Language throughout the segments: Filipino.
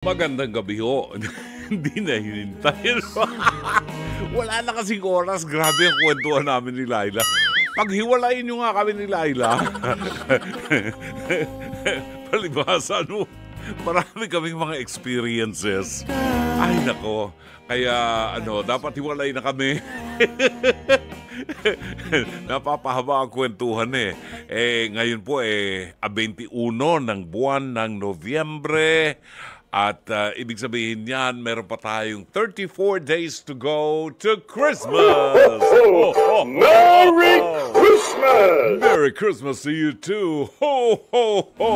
Magandang gabi ho. Hindi na hinintay. Wala na kasing oras. Grabe ang kwentuhan namin ni Laila. Paghiwalayin nyo nga kami ni Laila. Palibhasa, no? Marami kaming mga experiences. Ay, nako. Kaya, dapat hiwalay na kami. Napapahaba ang kwentuhan eh. Ngayon po 21 ng buwan ng Nobyembre. At ibig sabihin niyan, meron pa tayong 34 days to go to Christmas! Merry Christmas! Merry Christmas to you too! Ho, ho, ho!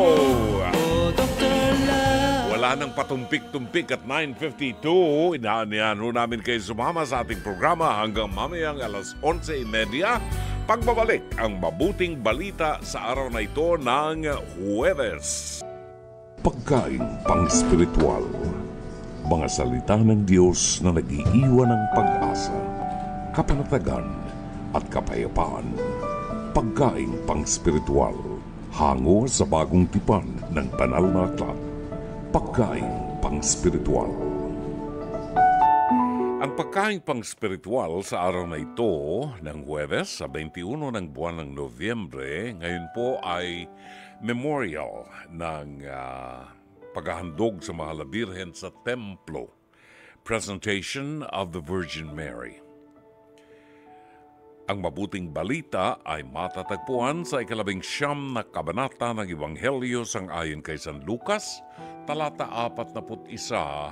Wala nang patumpik-tumpik at 9:52. Inaanihan ho namin kayo sumama sa ating programa hanggang mamayang alas 11:30. Pagbabalik ang mabuting balita sa araw na ito ng Huwebes. Pagkain pang-spiritual. Mga salita ng Diyos na nag-iiwan ng pag-asa, kapanatagan at kapayapaan. Pagkain pang-spiritual. Hango sa bagong tipan ng banal na aklat. Pagkain pang-spiritual. Ang pagkain pang-spiritual sa araw na ito ng Huwebes sa 21 ng buwan ng Nobyembre, ngayon po ay memorial ng paghahandog sa Mahal na Birhen sa Templo, Presentation of the Virgin Mary. Ang mabuting balita ay matatagpuan sa 19 na kabanata ng Ebanghelyo sang-ayon kay San Lucas, talata 41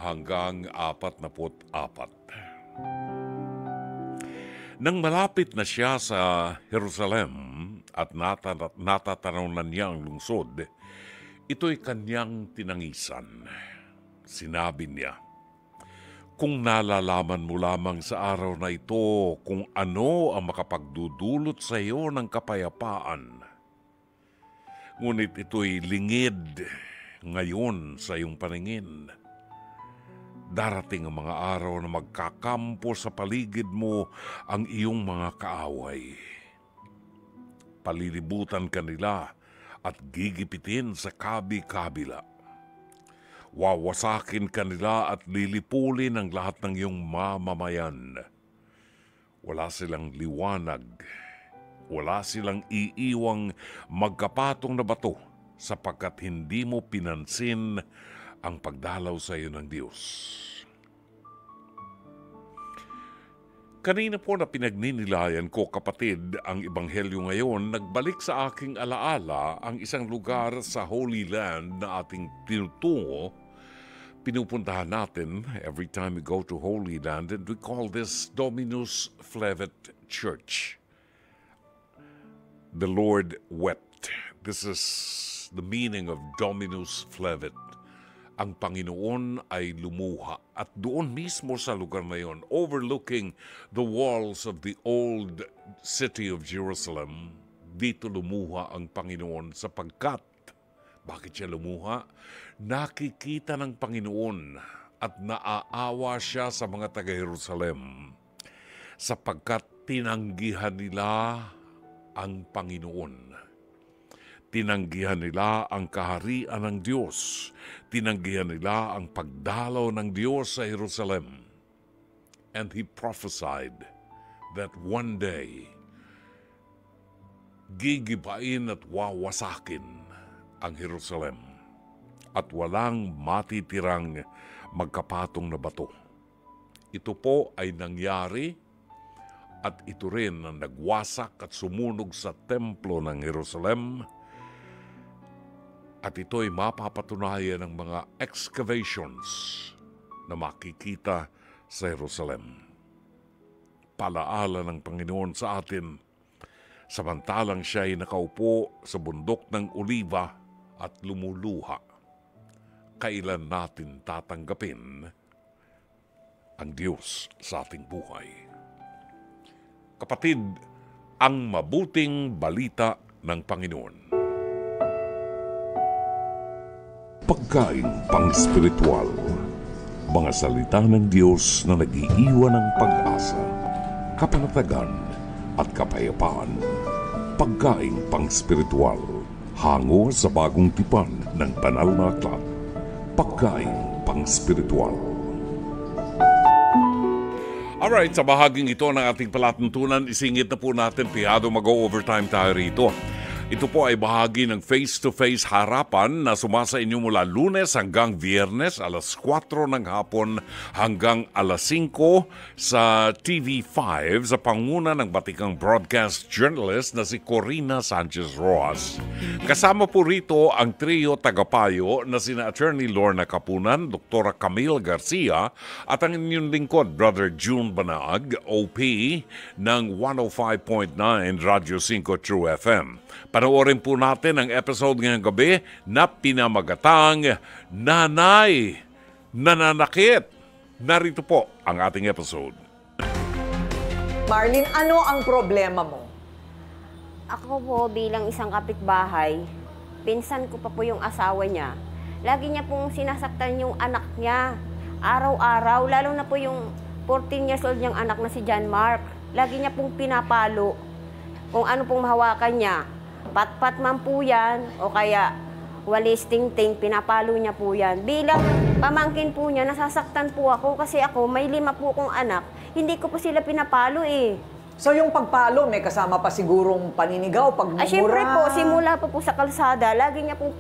hanggang 44. Nang malapit na siya sa Jerusalem at natatanaw na niya ang lungsod, ito'y kanyang tinangisan. Sinabi niya, "Kung nalalaman mo lamang sa araw na ito kung ano ang makapagdudulot sa iyo ng kapayapaan. Ngunit ito'y lingid ngayon sa iyong paningin. Darating ang mga araw na magkakampo sa paligid mo ang iyong mga kaaway. Palilibutan ka nila at gigipitin sa kabi-kabila. Wawasakin ka nila at lilipulin ang lahat ng iyong mamamayan. Wala silang liwanag. Wala silang iiwang magkapatong na bato sapagkat hindi mo pinansin ang pagdalaw sa iyo ng Diyos." Kanina po na pinagninilayan ko, kapatid, ang Ebanghelyo ngayon, nagbalik sa aking alaala ang isang lugar sa Holy Land na ating tinutungo. Pinupuntahan natin every time we go to Holy Land, and we call this Dominus Flevit Church. The Lord wept. This is the meaning of Dominus Flevit. Ang Panginoon ay lumuha. At doon mismo sa lugar na yon, overlooking the walls of the old city of Jerusalem, dito lumuha ang Panginoon sapagkat, bakit siya lumuha? Nakikita ng Panginoon at naaawa siya sa mga taga-Jerusalem sapagkat tinanggihan nila ang Panginoon. Tinanggihan nila ang kaharian ng Diyos. Tinanggihan nila ang pagdalaw ng Diyos sa Jerusalem. And He prophesied that one day, gigibain at wawasakin ang Jerusalem at walang matitirang magkapatong na bato. Ito po ay nangyari at ito rin ang nagwasak at sumunog sa templo ng Jerusalem. At ito'y mapapatunayan ng mga excavations na makikita sa Jerusalem. Palaala ng Panginoon sa atin, samantalang siya'y nakaupo sa bundok ng Oliva at lumuluha. Kailan natin tatanggapin ang Diyos sa ating buhay? Kapatid, ang mabuting balita ng Panginoon. Pagkain pang-spiritual. Mga salita ng Diyos na nag-iiwan ng pag-asa, kapanatagan at kapayapaan. Pagkain pang-spiritual. Hango sa bagong tipan ng banal na aklat. Pagkain pang-spiritual. Alright, sa bahaging ito ng ating palatuntunan, isingit na po natin, pihado mag-overtime tayo rito. Ito po ay bahagi ng face-to-face harapan na sumasa inyo mula Lunes hanggang Biyernes, alas 4 ng hapon hanggang alas 5 sa TV5 sa panguna ng batikang broadcast journalist na si Corina Sanchez Rojas. Kasama po rito ang trio tagapayo na sina Attorney Lorna Capunan, Dr. Camille Garcia at ang inyong lingkod, Brother June Banag, OP ng 105.9 Radyo 5 True FM. Panoorin po natin ang episode ngayong gabi na pinamagatang Nanay Nananakit. Narito po ang ating episode. Marlene, ano ang problema mo? Ako po bilang isang kapitbahay, pinsan ko pa po yung asawa niya. Lagi niya pong sinasaktan yung anak niya. Araw-araw, lalo na po yung 14 years old niyang anak na si John Mark. Lagi niya pong pinapalo kung ano pong mahawakan niya. Pat-pat man po yan, o kaya walis ting-ting, pinapalo niya po yan. Bilang pamangkin po niya, nasasaktan po ako kasi ako, may 5 po kong anak, hindi ko po sila pinapalo eh. So yung pagpalo, may kasama pa sigurong paninigaw, pagmumura? Siyempre po, simula po sa kalsada, lagi niya po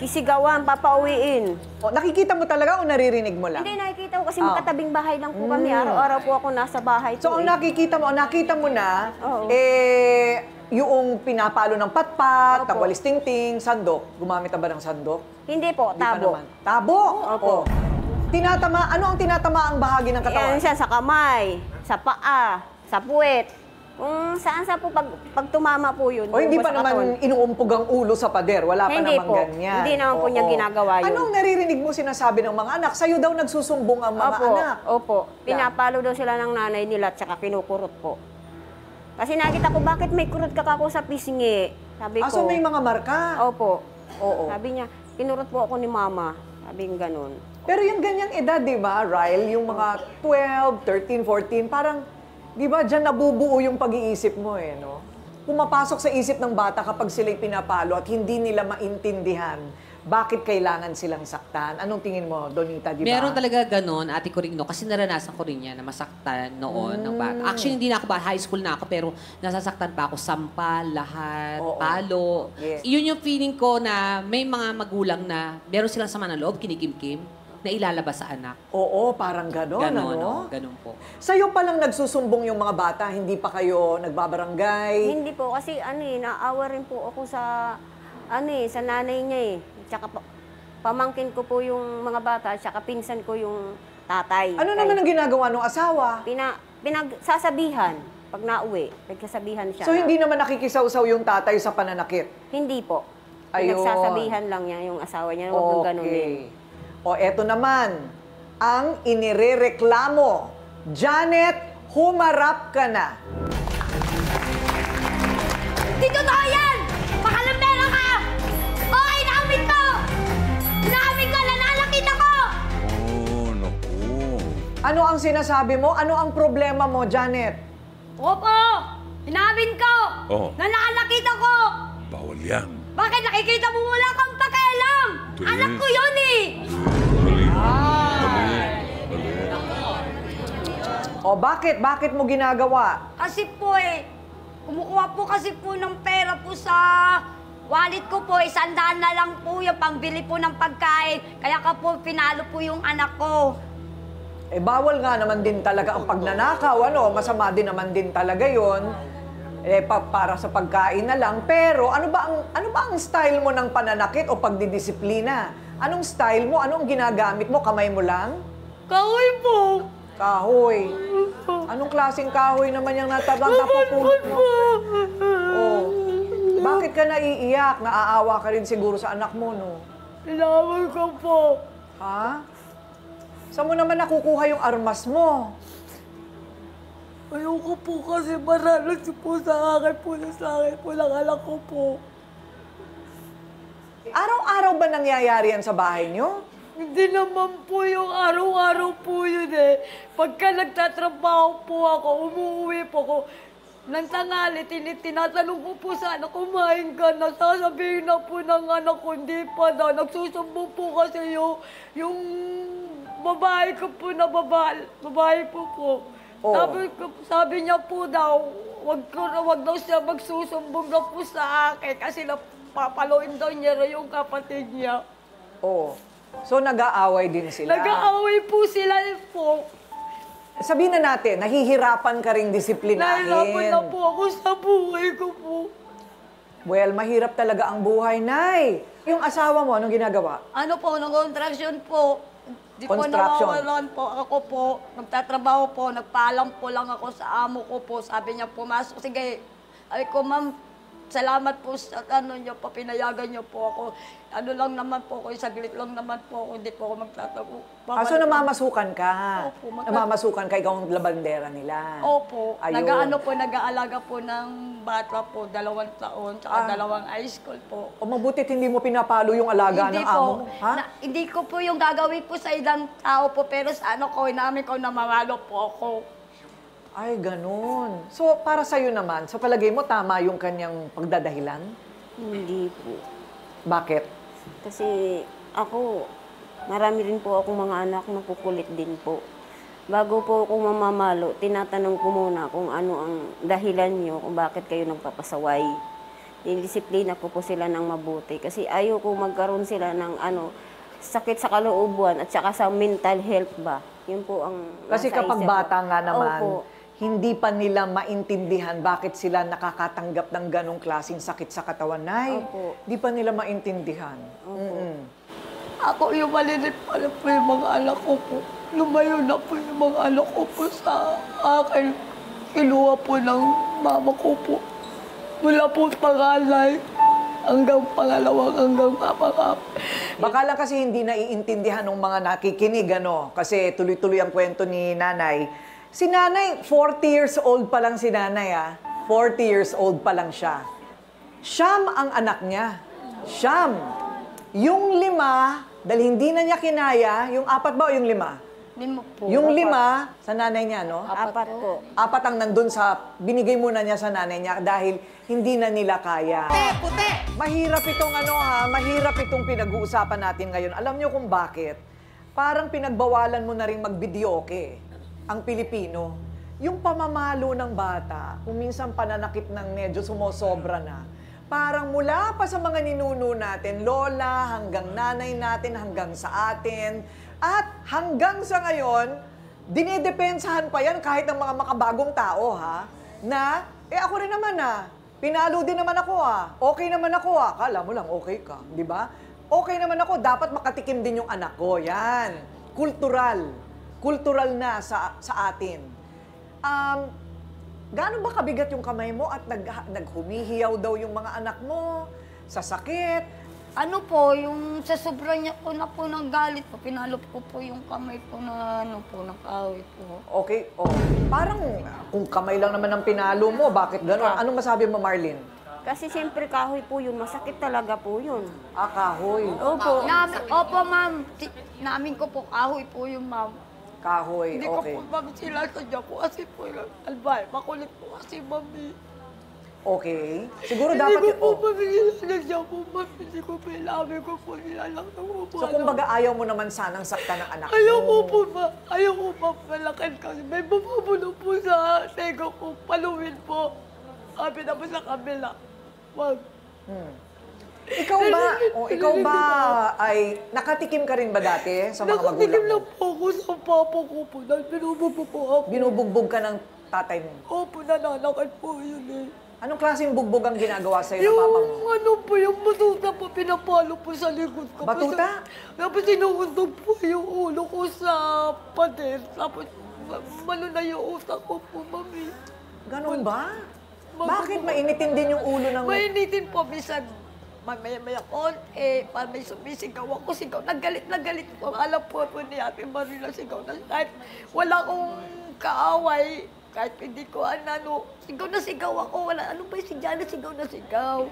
sisigawan, papauwiin. O, nakikita mo talaga o naririnig mo lang? Hindi, nakikita ko kasi magkatabing bahay lang po kami. Araw-araw po ako nasa bahay. So ang nakita mo na, Oo. yung pinapalo ng patpat, Opo. walis ting-ting, sandok. Gumamit na ba ng sandok? Hindi po, Di pa tabo. naman. Tabo? Opo. O. Ano ang tinatama ang bahagi ng katawan? Yan siya sa kamay, sa paa, sa puwet. Kung saan po pag tumama po yun. O hindi po pa sa katawan. naman inuumpog ang ulo sa pader? Wala pa Hindi naman po. ganyan? Hindi naman po niya ginagawa yun. Anong naririnig mo sinasabi ng mga anak? Sa'yo daw nagsusumbong ang mga anak. Opo. Pinapalo daw sila ng nanay nila at saka kinukurot po. Kasi nakita ko, bakit may kurot ka kako sa pisngi? Sabi ko. So may mga marka? Opo. Oo. Sabi niya, kinurot po ako ni mama. Sabi ng ganun. Pero yung ganyang edad, di ba, Ryle, yung mga 12, 13, 14, parang, di ba, dyan nabubuo yung pag-iisip mo eh, no? Pumapasok sa isip ng bata kapag sila'y pinapalo at hindi nila maintindihan bakit kailangan silang saktan. Anong tingin mo, Donita, di ba? Meron talaga ganon, Ate Corino, kasi naranasan ko rin yan na masaktan noon ng bata. Actually, hindi na ako high school na ako, pero nasasaktan pa ako. Sampal, lahat, Oo. palo. Yes. Yun yung feeling ko na may mga magulang na meron silang sama ng loob, kinikimkim, na ilalabas sa anak. Oo, parang gano'n, Ganon, ano? ganon po. Sa'yo palang nagsusumbong yung mga bata, hindi pa kayo nagbabarangay? Hindi po, kasi naawa rin po ako sa, sa nanay niya eh. Tsaka pamangkin ko po yung mga bata, tsaka pinsan ko yung tatay. Ano naman ang ginagawa ng asawa? Pinagsasabihan pag nauwi. Nagsasabihan siya. So hindi naman nakikisaw-saw yung tatay sa pananakit? Hindi po. Ayun. Pinagsasabihan lang niya yung asawa niya. Huwag nang ganunin. O eto naman, ang inirereklamo. Janet, humarap ka na. Di totoo yan! Makalambera ka! Okay, naamin to! Naamin ko, nananakit ako! Oh, naku. Ano ang sinasabi mo? Ano ang problema mo, Janet? Opo! Inamin ko! Oo. Nananakit ako! Bawal yan. Bakit nakikita mo wala kang pakialam? Tuloy. Anak ko yun eh! O bakit? Bakit mo ginagawa? Kasi po kumukuha po kasi po ng pera po sa wallet ko po. 100 na lang po yung pambili po ng pagkain. Kaya ka po pinalo po yung anak ko. Bawal nga naman din talaga ang pagnanakaw, ano? Masama din naman din talaga yon. Para sa pagkain na lang. Pero ano ba ang style mo ng pananakit o pagdidisiplina? Anong style mo? Anong ginagamit mo? Kamay mo lang? Kahoy po! Kahoy. Anong klaseng kahoy naman yung natapapulot mo? Oh. Bakit ka naiiyak? Naaawa ka rin siguro sa anak mo, no? Inaway ko po. Ha? Saan mo naman nakukuha yung armas mo? Ayoko po kasi maralas po sa akin po ng anak ko po. Araw-araw ba nangyayari yan sa bahay niyo? Hindi naman po yung araw-araw po yun eh. Pagka nagtatrabaho po ako, umuwi po ako, Nang tangali, tinatanong ko po sana, kumain ka na. Sasabihin na po ng anak ko, hindi pa daw. Nagsusumbong po kasi yung babae ko po na babae po. Oh. Sabi niya po daw, wag daw siya magsusumbong daw po sa akin kasi napapaluin daw niya yung kapatid niya. Oh. So, nag-aaway din sila. Nag-aaway po sila po. Sabihin na natin, nahihirapan ka ring disiplinahin. Nahirapan na po ako sa buhay ko po. Well, mahirap talaga ang buhay, Nay. Yung asawa mo, anong ginagawa? Ano po, nag-construction po. Di po Construction. nawawalan po. Ako po, nagtatrabaho po, nagpaalam po lang ako sa amo ko po. Sabi niya, pumasok. Sige, ay ko, ma'am, salamat po sa niyo po, pinayagan niyo po ako. Ano lang naman po ako, saglit lang naman po ako, hindi po ako magtatago. So, namamasukan ka. Opo, Namamasukan ka, ikaw ang labandera nila. Opo, Ayun. nag-aalaga po ng bata po, 2 taon, tsaka 2 high school po. O mabutit hindi mo pinapalo yung alaga ng amo mo, ha? Hindi ko po yung gagawin po sa ilang tao po, pero sa ano ko, namin ko namamalo po ako. Ay, ganun. So, para sa'yo naman, sa palagay mo, tama yung kanyang pagdadahilan? Hindi po. Bakit? Kasi ako, marami rin po akong mga anak na kukulit din po. Bago po ako mamamalo, tinatanong ko muna kung ano ang dahilan niyo, kung bakit kayo nagpapasaway. Disiplina ko po sila ng mabuti. Kasi ayaw ko magkaroon sila ng sakit sa kalooban at saka sa mental health ba. Yun po ang Kasi nasa kapag isip ko. bata nga naman, Opo. hindi pa nila maintindihan bakit sila nakakatanggap ng ganong klaseng sakit sa katawan, Nay. Opo. Hindi pa nila maintindihan. Mm-mm. Ako yung malilit pa rin po yung mga anak ko po. Lumayo na po yung mga anak ko po sa akin. Kinuha po ng mama ko po. Mula po pangalay hanggang pangalawang hanggang mapangap. Baka lang kasi hindi naiintindihan ng mga nakikinig, ano? Kasi tuloy-tuloy ang kwento ni Nanay. Si Nanay, 40 years old pa lang si Nanay, ah. 40 years old pa lang siya. Siyam ang anak niya. Siyam. Yung 5, dahil hindi na niya kinaya, yung 4 ba o yung 5? Lima po. Yung 5, sa nanay niya, no? 4 po. 4 ang nandun sa, binigay muna niya sa nanay niya dahil hindi na nila kaya. Mahirap itong mahirap itong pinag-uusapan natin ngayon. Alam niyo kung bakit? Parang pinagbawalan mo na rin mag-videoke ang Pilipino. Yung pamamalo ng bata, kung minsan pananakit ng medyo sumosobra na, parang mula pa sa mga ninuno natin, lola, hanggang nanay natin, hanggang sa atin, at hanggang sa ngayon, dinidepensahan pa yan kahit ng mga makabagong tao, ha? Na, ako rin naman, pinalo din naman ako, okay naman ako, Kala mo lang, okay ka, di ba? Okay naman ako, dapat makatikim din yung anak ko, yan. Kultural na sa atin. Gaano ba kabigat yung kamay mo at naghumihiyaw daw yung mga anak mo sa sakit? Ano po, yung sa sobrang niya po na po ng galit po, pinalop ko po yung kamay po na ng kahoy po. Okay, parang kung kamay lang naman ang pinalo mo, bakit gano'n? Anong masabi mo, Marlene? Kasi siyempre kahoy po yun, masakit talaga po yun. Kahoy. Opo. Opo, ma'am. Namin ko po, kahoy po yung ma'am. Kahoy, Hindi okay. ko po ma'am sila sadya po kasi po yung albay. Makulit po kasi mami. Okay. Siguro Hindi dapat, ko po sadya po ma'am. Hindi ko po ilabi ko po nila lang po. So, kumbaga ayaw mo naman sanang saktan ng anak mo. Ayaw ko po ba? Ayaw ko pa malakan kasi may bumabulong po sa tego ko. Paluin po. Sabi na po sa kabila. Wag. Ikaw ba ay nakatikim ka rin ba dati sa mga magulang Nakatikim mo? lang po ako sa papa ko po. Dahil binubugbog po ako. Binubugbog ka ng tatay mo. Opo, nananakan po yun eh. Anong klaseng bugbog ang ginagawa sa'yo ng papa mo? Yung ano po, yung batuta po, pinapalo po sa likod ko. Batuta? Tapos sinuundog po yung ulo ko sa pader. Tapos malo na yung utak ko po, mami. Ganun ba? Bakit mainitin din yung ulo ng... Mainitin po, bisan maya konti, parang may sumisigaw ako, sigaw. Nagalit po. Alam po ni Ate Marila, sigaw na kahit wala akong kaaway, kahit hindi ko sigaw na sigaw ako. Ano ba si Jana, sigaw na sigaw.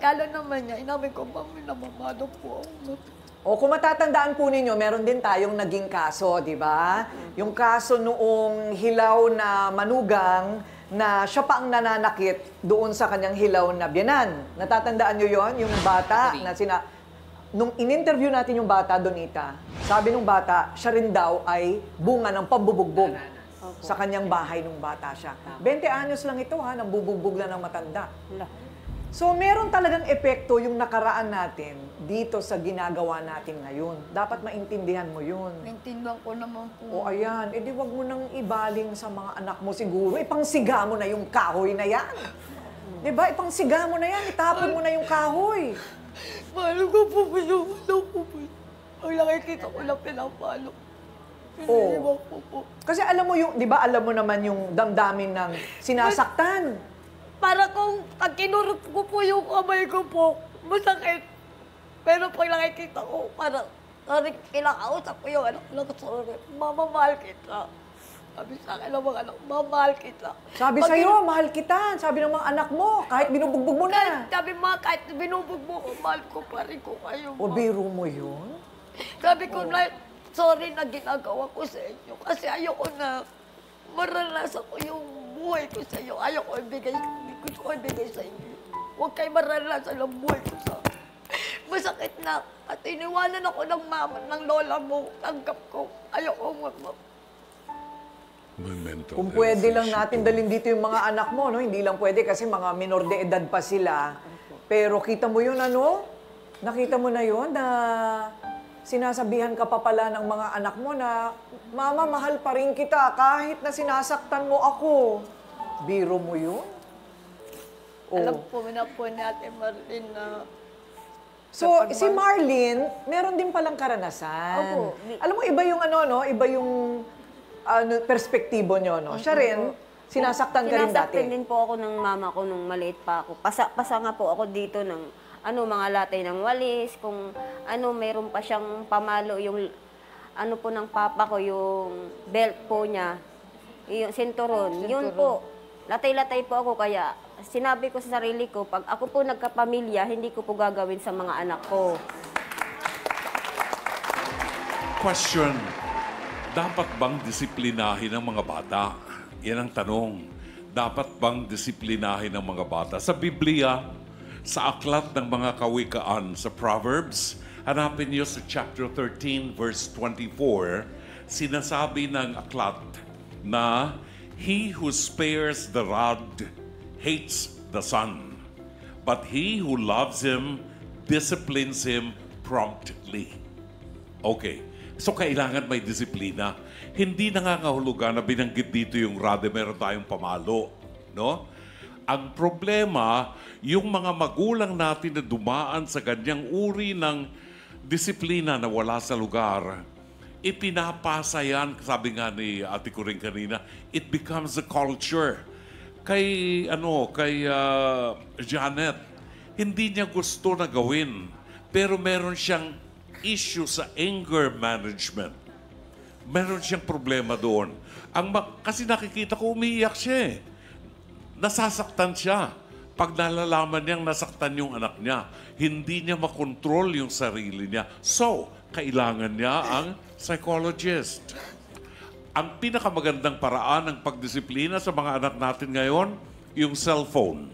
Kala naman niya, inamin ko, mami, namamalo po ako. Kung matatandaan po ninyo, meron din tayong naging kaso, di ba? Yung kaso noong hilaw na manugang na siya pa ang nananakit doon sa kanyang hilaw na biyanan. Natatandaan niyo yon, yung bata na nung in-interview natin yung bata, Donita, sabi nung bata, siya rin daw ay bunga ng pambubugbog sa kanyang bahay nung bata siya. 20 anyos lang ito ha, nang bubugbog lang ng matanda. So, meron talagang epekto yung nakaraan natin dito sa ginagawa natin ngayon. Dapat maintindihan mo yun. Maintindihan ko naman po. O ayan, edi wag mo nang ibaling sa mga anak mo siguro. Ipangsiga mo na yung kahoy na yan. Diba? Ipangsiga mo na yan. Itapon mo na yung kahoy. Mahal ko po ba yung anak ko po? Ang nakikita ko lang pinapalo. Piniiwan ko po. Kasi alam mo yung, di ba alam mo naman yung damdamin ng sinasaktan. Para kung pag kinurot ko po yung kamay ko po, masakit. Pero pag nakikita ko, parang kinakausap ko yung anak ko, sorry, mama, mahal kita. Sabi sa akin ng mga anak, mahal kita. Sabi sa'yo, mahal kita. Sabi ng mga anak mo, kahit binubugbog mo na. Sabi kahit binubog mo ko, mahal ko pa rin ko kayo. O biro mo yun? Sabi ko na, sorry na ginagawa ko sa inyo. Kasi ayoko na maranasan ko yung buhay ko sa iyo. Ayoko gusto ko ibigay sa inyo. Huwag kayo maranasan ang buhay ko sa akin. Masakit na. At iniwanan ako ng mama, ng lola mo. Tanggap ko. Ayoko Kung pwede lang natin dalhin dito yung mga anak mo, no? Hindi lang pwede kasi mga minor de edad pa sila. Pero kita mo yun, ano? Nakita mo na yun na sinasabihan ka pa pala ng mga anak mo na, Mama, mahal pa rin kita kahit na sinasaktan mo ako. Biro mo yun? Alam po na po ni Ate Marlene na... So, si Marlene, meron din palang karanasan. Opo. Alam mo, iba yung ano, no? Iba yung perspektibo nyo, no? Siya rin, sinasaktan ka rin dati. Sinasaktan din po ako ng mama ko nung maliit pa ako. Pasa nga po ako dito ng mga latay ng walis, kung meron pa siyang pamalo, yung po ng papa ko, yung belt po niya, yung sinturon. Yun po, latay-latay po ako, kaya sinabi ko sa sarili ko, pag ako po nagkapamilya, hindi ko po gagawin sa mga anak ko. Question, dapat bang disiplinahin ang mga bata? Yan ang tanong. Dapat bang disiplinahin ang mga bata? Sa Biblia, sa aklat ng mga kawikaan sa Proverbs, hanapin niyo sa chapter 13, verse 24, sinasabi ng aklat na he who spares the rod hates the son, but he who loves him disciplines him promptly. Okay, so kailangan may disiplina. Hindi nangangahulugan na binanggit dito yung rod, meron tayong pamalo, no? Ang problema, yung mga magulang natin na dumaan sa ganyang uri ng disiplina na wala sa lugar, ipinapasa yan, sabi nga ni Ate ko rin kanina, it becomes a culture. Kay Janet, hindi niya gusto na gawin, pero meron siyang issue sa anger management. Meron siyang problema doon. Kasi nakikita ko, umiiyak siya eh. Nasasaktan siya. Pag nalalaman niyang nasaktan yung anak niya, hindi niya makontrol yung sarili niya. So, kailangan niya ang psychologist. Ang pinakamagandang paraan ng pagdisiplina sa mga anak natin ngayon, yung cellphone.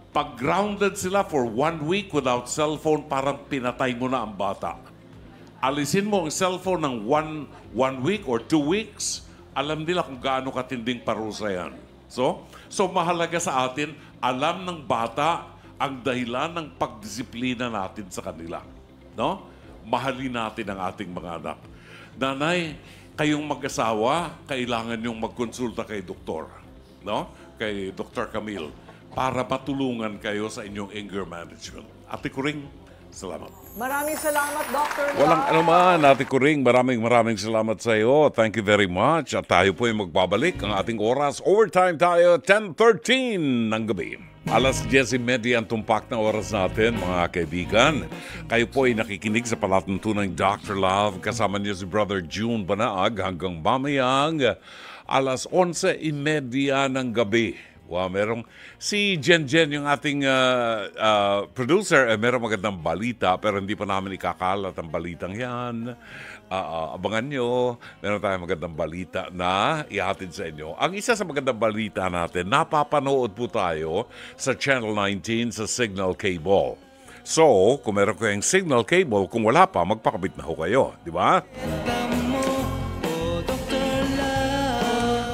Pag grounded sila for 1 week without cellphone, parang pinatay mo na ang bata. Alisin mo ang cellphone ng one week or 2 weeks, alam nila kung gaano katinding parusa yan. So mahalaga sa atin, alam ng bata ang dahilan ng pagdisiplina natin sa kanila. No? Mahalin natin ang ating mga anak. Nanay, kayong mag-asawa, kailangan yung magkonsulta kay doktor. No? Kay Dr. Camille, para matulungan kayo sa inyong anger management. Ate Kuring, salamat. Maraming salamat, Dr. Walang anuman, Ate Kuring. Maraming salamat sa iyo. Thank you very much. At tayo po ay magbabalik ang ating oras. Overtime tayo, 10:13 ng gabi. Alas 10:30 ang tumpak na oras natin, mga kaibigan. Kayo po ay nakikinig sa palatuntunang Dr. Love. Kasama niyo si Brother June Banaag hanggang mamayang alas 11:30 ng gabi. Wow, merong si Jen yung ating producer, merong magandang balita pero hindi pa namin ikakalat ang balitang yan. Abangan nyo. Meron tayong magandang balita na ihatid sa inyo. Ang isa sa magandang balita natin, napapanood po tayo sa Channel 19 sa Signal Cable. So, kung meron kayong Signal Cable, kung wala pa, magpakabit na ho kayo. Di ba?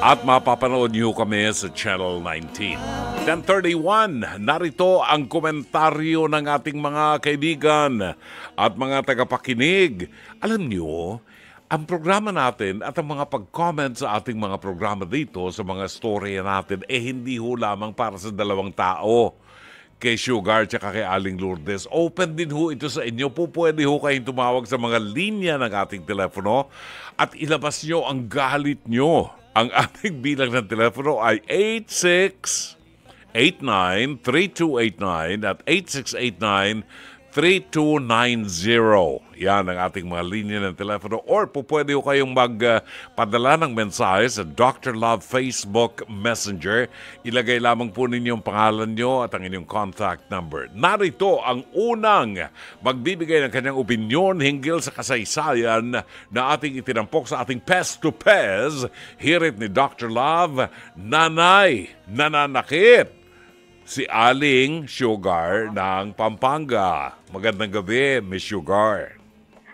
At mapapanood niyo kami sa Channel 19. 10:31, narito ang komentaryo ng ating mga kaibigan at mga tagapakinig. Alam niyo, ang programa natin at ang mga pag-comment sa ating mga programa dito sa mga storya natin hindi ho lamang para sa dalawang tao. Kay Sugar at kay Aling Lourdes. Open din ho ito sa inyo. Pwede ho kayong tumawag sa mga linya ng ating telepono at ilabas nyo ang galit nyo. Ang ating bilang ng telepono ay 8689-3289 at 8689-3290. Yan ang ating mga linya ng telepono. Or pwede ko kayong magpadala ng mensahe sa Dr. Love Facebook Messenger. Ilagay lamang po ninyo ang pangalan nyo at ang inyong contact number. Narito ang unang magbibigay ng kanyang opinyon hinggil sa kasaysayan na ating itinampok sa ating Pest to Pez. Hirit ni Dr. Love, Nanay Nananakit, si Aling Sugar ng Pampanga. Magandang gabi, Miss Sugar.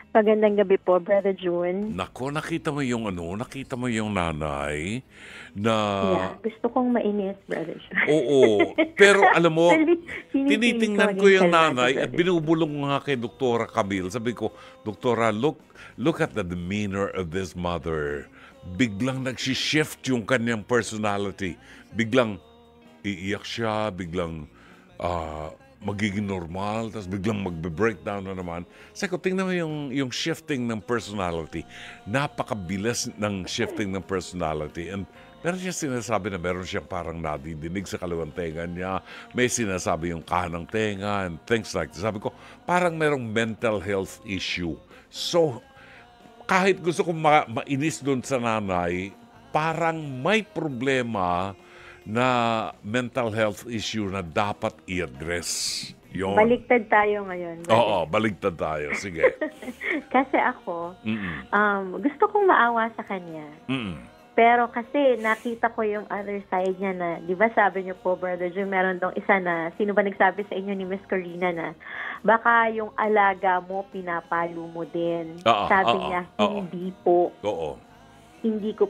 Magandang gabi po, Brother June. Nako, nakita mo yung nanay na... Yeah, gusto kong mainis, Brother June. Oo, pero alam mo, Sinitingnan tinitingnan ko yung nanay at binubulong nga kay Doktora Camille. Sabi ko, Doktora, look at the demeanor of this mother. Biglang nagsishift yung kanyang personality. Biglang iiyak siya, biglang magiging normal, tapos biglang magbe-breakdown na naman. Sabi ko, tingnan mo yung shifting ng personality. Napakabilis ng shifting ng personality. And meron siya sinasabi na meron siyang parang nadidinig sa kaliwang tenga niya. May sinasabi yung kahanang tenga and things like that. Sabi ko, parang merong mental health issue. So, kahit gusto kong mainis doon sa nanay, parang may problema na mental health issue na dapat i-address. Yun. Baligtad tayo ngayon. Oo, baligtad tayo. Sige. Kasi ako, gusto kong maawa sa kanya. Pero kasi nakita ko yung other side niya na, di ba sabi niyo po, Brother Jim, meron dong isa na, sino ba nagsabi sa inyo ni Miss Corina na, baka yung alaga mo, pinapalo mo din. Sabi niya, hindi po. Oo. Hindi ko.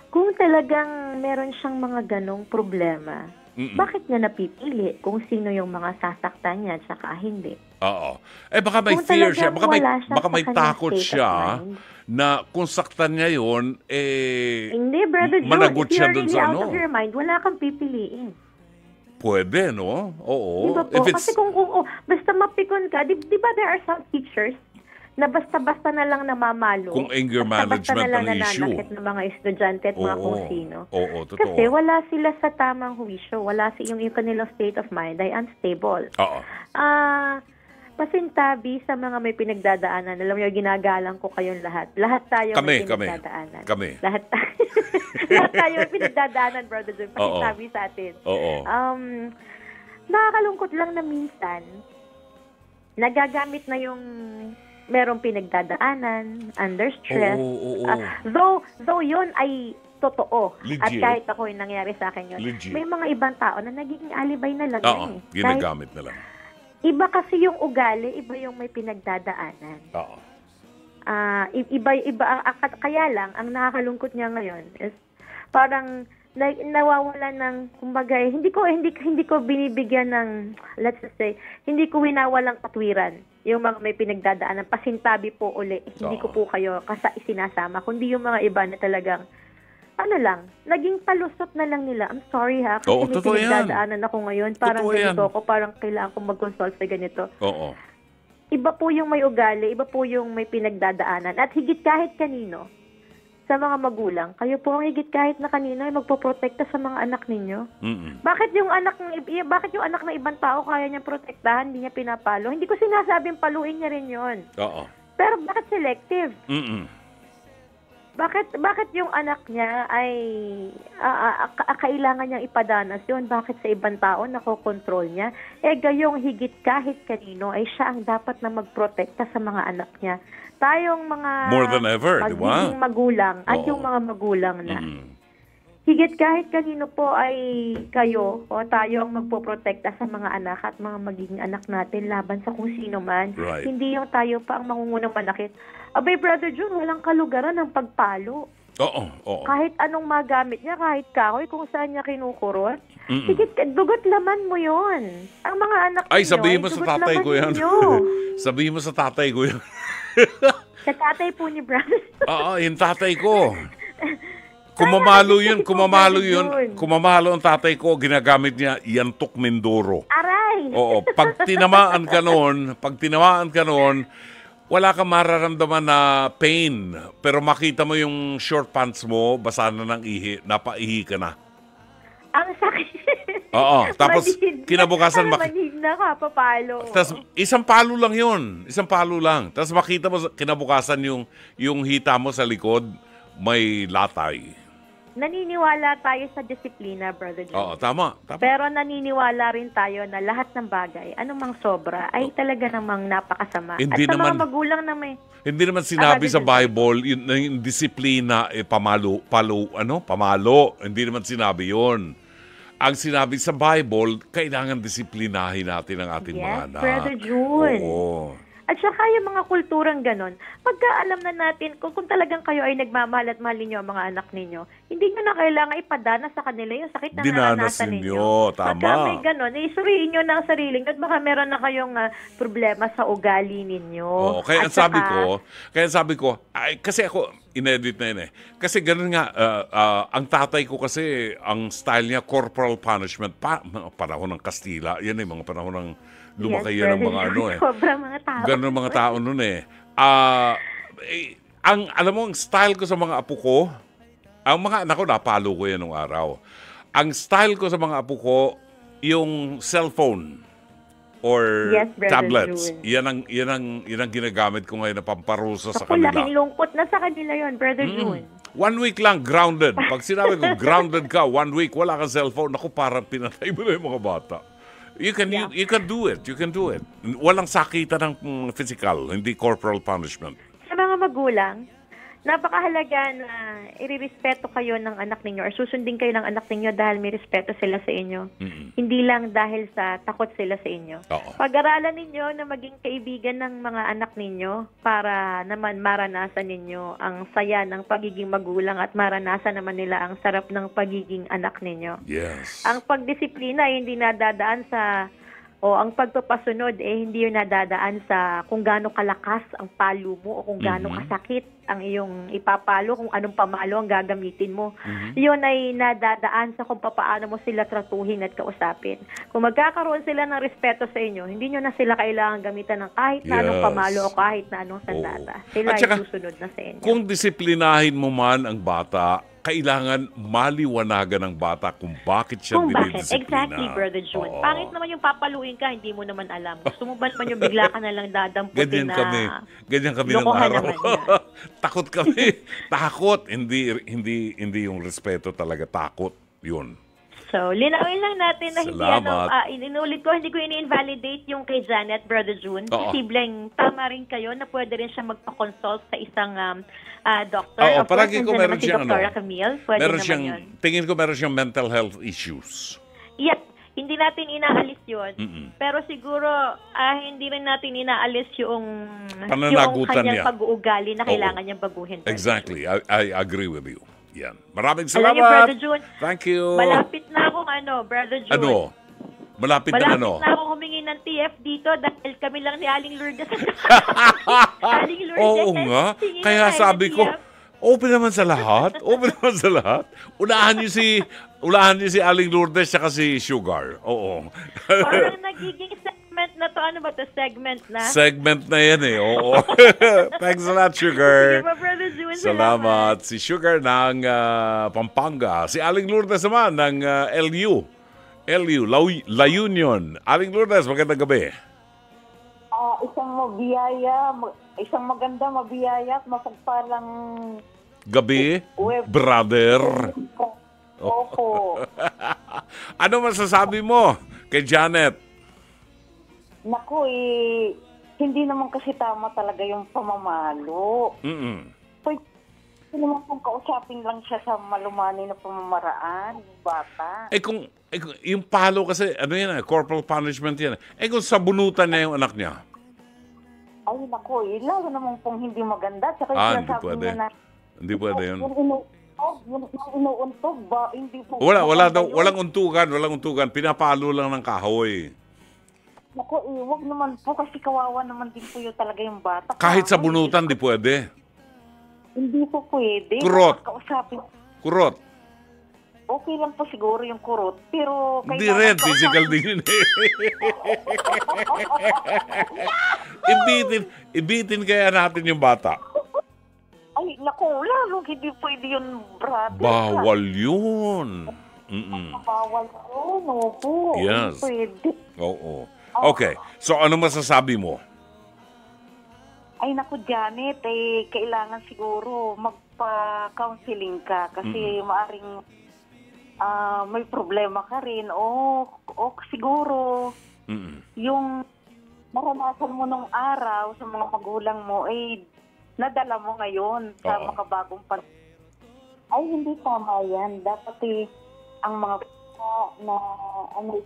Kung talagang meron siyang mga ganong problema, bakit niya napipili kung sino yung mga sasaktan niya at saka hindi? Oo. Baka may Kung fear siya, talagang wala siya baka sa may kanyang takot state of siya mind. na kung saktan niya yun, Hindi, Brother Joe, managot if siya you're dun really sa out of your mind, wala kang pipiliin. Pwede, no? Oo. Di ba po? Kasi kung basta mapikon ka, di ba there are some teachers na basta-basta na lang namamalo. Kung anger basta-basta management na lang ang issue. nananakit ng mga estudyante at mga kung sino. Oo, totoo. Kasi wala sila sa tamang huwisyo. Wala yung kanilang state of mind ay unstable. Oo. Pasintabi sa mga may pinagdadaanan. Alam niyo, ginagalang ko kayong lahat. Lahat tayo may pinagdadaanan. Kami. Lahat tayo may pinagdadaanan, Brother Jim. Pasintabi sa atin. Oo. Nakakalungkot lang na minsan, nagagamit na yung merong pinagdadaanan, under stress. Oo. Though yun ay totoo. Legit. At kahit ako yung nangyari sa akin yun. Legit. May mga ibang tao na nagiging alibay na lang. Oo, ginagamit na lang. Iba kasi yung ugali, iba yung may pinagdadaanan. Oo. Iba kaya lang, ang nakakalungkot niya ngayon is parang nawawala ng, kumbaga, hindi ko binibigyan ng, let's just say, hindi ko winawalang katwiran yung mga may pinagdadaanan. Pasintabi po uli, hindi ko po kayo isinasama, kundi yung mga iba na talagang, naging palusot na lang nila. I'm sorry ha, kasi may pinagdadaanan ako ngayon. Parang ganito ako, parang kailangan kong mag-consult sa ganito. Oo. Iba po yung may ugali, iba po yung may pinagdadaanan. At higit kahit kanino, sa mga magulang, kayo po ang higit kahit na kanino ay magpoprotekta sa mga anak ninyo. Bakit yung anak ng ibang tao kaya niya protektahan, hindi niya pinapalo? Hindi ko sinasabing paluin niya rin 'yon. Oo. Pero bakit selective? bakit yung anak niya ay kailangan niyang ipadanas yun? Bakit sa ibang tao nakokontrol niya? Gayong higit kahit kanino ay siya ang dapat na magprotekta sa mga anak niya. Tayong mga More than ever, di ba? magiging magulang at yung mga magulang na. Higit kahit kanino po ay kayo o tayo ang magpoprotekta sa mga anak at mga magiging anak natin laban sa kung sino man. Right. Hindi yung tayo pa ang mangungunang manakit. Abay, Brother June, walang kalugaran ng pagpalo. Oo. Kahit anong magamit niya, kahit kahoy, kung saan niya kinukurot. Higit, dugot laman mo yon. Ang mga anak Ay, ninyo, sabihin mo sa dugot tatay laman ko yan. ninyo. Sabihin mo sa tatay ko yan. Sa tatay po ni Brother. Oo, yung tatay ko. Kumamalo ang tatay ko, ginagamit niya yantok Mindoro. Aray! Oo, pag tinamaan ka noon, wala kang mararamdaman na pain. Pero makita mo yung short pants mo, basa na ng ihi, napaihi ka na. Ang sakit. Oo, tapos kinabukasan manhid na ka, papalo. Tapos isang palo lang yun. Isang palo lang. Tapos makita mo kinabukasan yung hita mo sa likod, may latay. Naniniwala tayo sa disiplina, Brother John. Oo, tama. Pero naniniwala rin tayo na lahat ng bagay, anumang sobra, ay talaga namang napakasama. Hindi at sa naman, mga magulang na may... Hindi naman sinabi sa Bible, yung disiplina, pamalo. Hindi naman sinabi yon. Ang sinabi sa Bible, kailangan disiplinahin natin ang ating mga anak. Yes, Brother June. Oo. At saka yung mga kulturang ganon, pagka alam na natin kung talagang kayo ay nagmamahal at mahal ninyo ang mga anak ninyo, hindi nyo na kailangan ipadana sa kanila yung sakit na naranasan ninyo. Tama. Pagka may ganon, suriin nyo na ang sarili nyo at baka meron na kayong problema sa ugali ninyo. Oo, kaya sabi ko, kasi ako, inedit na yun eh. Kasi ganun nga, ang tatay ko kasi, ang style niya, corporal punishment, panahon ng Kastila, yan eh, mga panahon ng lumaki yan ng mga ano eh. Sobrang mga tao. Ganun mga tao nun eh. Alam mo, ang style ko sa mga apo ko, ang mga anak ko, napalo ko yan nung araw. Ang style ko sa mga apo ko, yung cellphone or tablets. Yan ang ginagamit ko ngayon na pamparusa sa kanila. Laking lungkot na sa kanila yon, Brother June. 1 week lang, grounded. Pag sinabi ko, grounded ka, 1 week, wala kang cellphone, naku, parang pinatay mo na yung mga bata. You can do it. You can do it. Walang sakitan ng physical, hindi corporal punishment. Sa mga magulang, napakahalaga na irirespeto kayo ng anak ninyo or susundin kayo ng anak ninyo dahil may respeto sila sa inyo. Hindi lang dahil sa takot sila sa inyo. Pag-aralan ninyo na maging kaibigan ng mga anak ninyo para naman maranasan ninyo ang saya ng pagiging magulang at maranasan naman nila ang sarap ng pagiging anak ninyo. Yes. Ang pagdisiplina ay hindi nadadaan sa ang pagpapasunod hindi yung nadadaan sa kung gaano kalakas ang palo mo o kung gaano kasakit ang iyong ipapalo, kung anong pamalo ang gagamitin mo. Yun ay nadadaan sa kung paano mo sila tratuhin at kausapin. Kung magkakaroon sila ng respeto sa inyo, hindi nyo na sila kailangan gamitan ng kahit na anong pamalo o kahit na anong sandata. Sila ay susunod na sa inyo. Kung disiplinahin mo man ang bata, kailangan maliwanagan ng bata kung bakit siya dinidisiplina. Exactly, Brother June. Pangit naman yung papaluin ka, hindi mo naman alam. Gusto mo ba naman yung bigla ka na lang dadamputin Ganyan kami ng araw. Takot kami. Takot. Hindi yung respeto talaga. Takot. Yun. So, linawin lang natin na inulit ko, hindi ko ini-invalidate yung kay Janet, Brother June. Posibleng tama rin kayo na pwede rin siya magpa-consult sa isang doctor. Paragi ko meron siyang Camille. Pwede naman yun. Tingin ko meron siyang mental health issues. Yep. Hindi natin inaalis yun. Pero siguro, hindi rin natin inaalis yung kanyang pag-uugali na kailangan niyang baguhin. Exactly. I agree with you. Yan. Maraming salamat. Alam niyo, Brother June, thank you. Malapit na akong Brother June. Malapit na na akong humingi ng TF dito dahil kami lang ni Aling Lourdes. Aling Lourdes. Oo nga. Kaya sabi ko, open naman sa lahat. Open naman sa lahat. Unahan niyo si Aling Lourdes at si Sugar. Oo. Parang nagiging segment na to. Ano ba to? Segment na? Segment na yan eh. Oo. Thanks a lot, Sugar. Sige ba, Brother June? Salamat. Si Sugar ng Pampanga. Si Aling Lourdes naman ng LU, La Union. Aling Lourdes, magandang gabi. Isang maganda, mabiyaya at mapagpalang gabi, Web. brother. Opo. Ano masasabi mo kay Janet? Naku, hindi naman kasi tama talaga yung pamamalo. Pwede naman kung kausapin lang siya sa malumani na pamamaraan, yung bata. Kung yung palo kasi, ano yan, corporal punishment yan. Kung sabunutan niya yung anak niya. Ay, naku, lalo naman pong hindi maganda. Tsaka Hindi sinasabi pwede. niya na, Hindi pwede yun. yung inuuntog ba, hindi po. Walang untugan. Pinapalo lang ng kahoy. Naku, wag naman po kasi kawawa naman din po yun talaga yung bata. Kahit sabunutan, di pwede. Hindi po pwede. Kurot. Kausapin. Kurot. Okay lang po siguro yung kurot, pero Hindi rin, physical din yun. Ibitin kaya natin yung bata. Ay, naku, lalong hindi pwede yun, brother. Bawal yun. Bawal yun, opo. Yes. Hindi pwede. Oo. Okay, so ano masasabi mo? Ay, naku, Janet, kailangan siguro magpa-counseling ka kasi maaring may problema ka rin o siguro yung naranasan mo nung araw sa mga magulang mo nadala mo ngayon sa makabagong ay hindi tama yan. Dapat ang mga na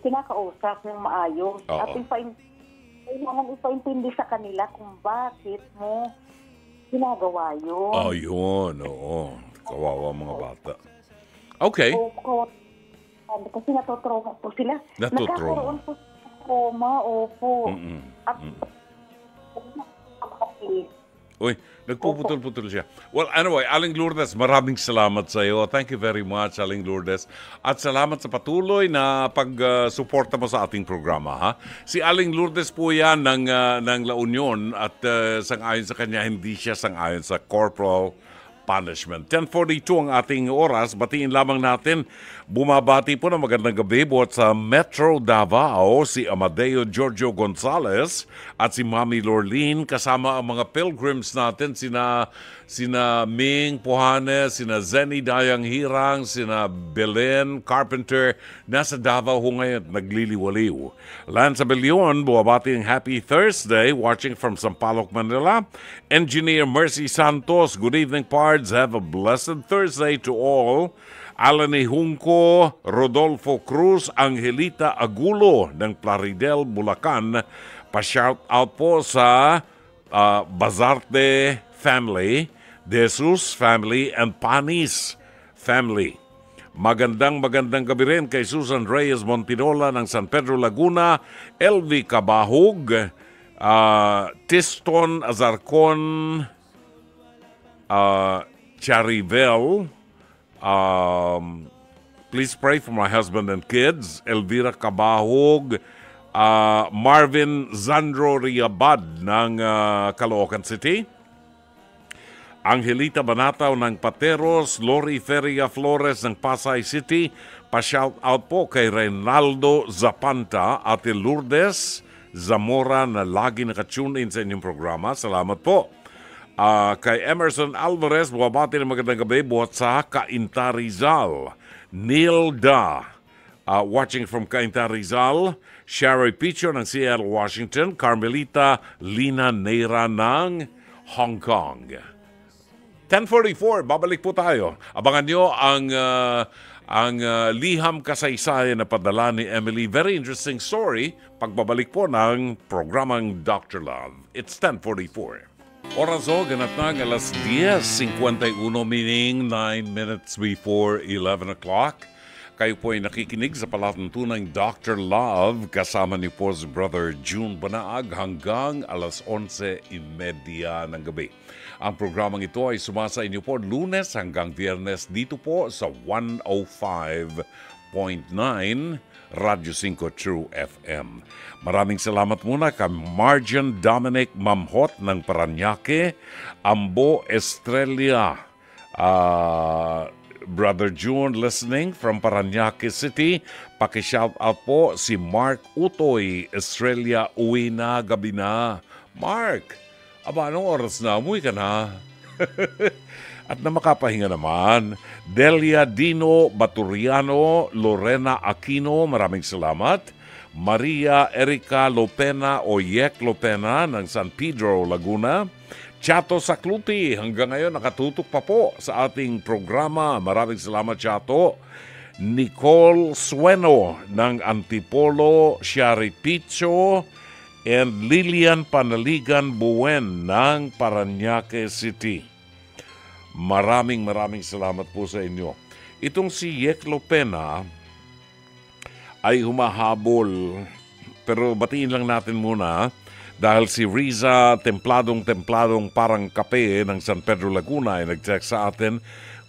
kinakausap ng maayos at kailangan ipaintindi sa kanila kung bakit mo ginagawa yun. Yun, oo. Kawawa mga bata. Okay. Opo. Kasi natutrauma po sila. Nagkakaroon po sa trauma, opo. At Uy, nagpuputol-putol siya. Well, anyway, Aling Lourdes, maraming salamat sa iyo. Thank you very much, Aling Lourdes. At salamat sa patuloy na pag-suporta mo sa ating programa. Ha? Si Aling Lourdes po yan ng La Union at sang-ayon sa kanya, hindi siya sang-ayon sa corporal punishment. 10:42 ang ating oras. Batiin lamang natin. Bumabati po ng magandang gabi buhat sa Metro Davao si Amadeo Giorgio Gonzales at si Mami Lorlene kasama ang mga pilgrims natin sina Ming Puhanes, sina Zenny Dayang Hirang, sina Belen Carpenter nasa Davao ho ngayon nagliliwaliw. Lance Abelion, bumabati ng Happy Thursday watching from Sampaloc, Manila. Engineer Mercy Santos, good evening pards. Have a blessed Thursday to all. Alani Junco, Rodolfo Cruz, Angelita Agulo ng Plaridel, Bulacan. Pa-shout out po sa Bazarte family, De Jesus family, and Panis family. Magandang gabi rin kay Susan Reyes Montinola ng San Pedro, Laguna, LV Cabahog, Tiston Azarcon, Charivel. Please pray for my husband and kids. Elvira Cabahog, Marvin Zandro Riabad ng Caloocan City. Angelita Banataw ng Pateros, Lori Feria Flores ng Pasay City. Pa-shout out po kay Reynaldo Zapanta, Ate Lourdes Zamora na lagi nakatune in sa inyong programa. Salamat po. Kay Emerson Alvarez, buwabati ng magandang gabi buhat sa Cainta Rizal. Nilda, watching from Cainta Rizal. Sherry Picho ng Seattle, Washington. Carmelita Lina Neira ng Hong Kong. 10:44, babalik po tayo. Abangan nyo ang liham kasaysayan na padala ni Emily. Very interesting story. Pagbabalik po ng programang Dr. Love. It's 10:44. Oras o, ganap na ng alas 10:51, meaning 9 minutes before 11 o'clock. Kayo po ay nakikinig sa palatuntunang Dr. Love kasama ni po si Brother June Banaag hanggang alas 11:30 ng gabi. Ang programang ito ay sumasa inyo po Lunes hanggang Biyernes dito po sa 105.9 Radyo 5 True FM. Maraming salamat muna kay Marjan Dominic Mamhot ng Paranaque, Ambo Estrella, Brother June listening from Paranaque City. Paki-shout out po si Mark Utoy, Estrella, uwi na, gabi na. Mark, aba, anong oras na? Umuwi ka na. At na makapahinga naman, Delia Dino Baturiano, Lorena Aquino, maraming salamat. Maria Erica Lopena o Yek Lopena ng San Pedro, Laguna. Chato Sakluti, hanggang ngayon nakatutok pa po sa ating programa. Maraming salamat, Chato. Nicole Sueno ng Antipolo, Sharipicho, and Lilian Panaligan Buen ng Parañaque City. Maraming salamat po sa inyo. Itong si Yek Lopena ay humahabol, pero batiin lang natin muna dahil si Riza templadong parang kape ng San Pedro Laguna ay nag-text sa atin.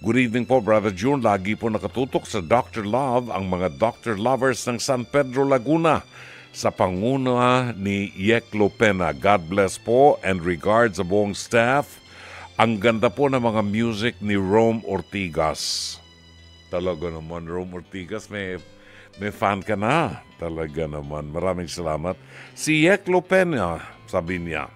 Good evening po, Brother June. Lagi po nakatutok sa Dr. Love ang mga Dr. Lovers ng San Pedro Laguna sa panguna ni Yek Lopena. God bless po and regards sa buong staff. Ang ganda po ng mga music ni Rome Ortigas. Talaga naman, Rome Ortigas, may fan ka na. Talaga naman. Maraming salamat. Si Yek Lopena, sabi niya.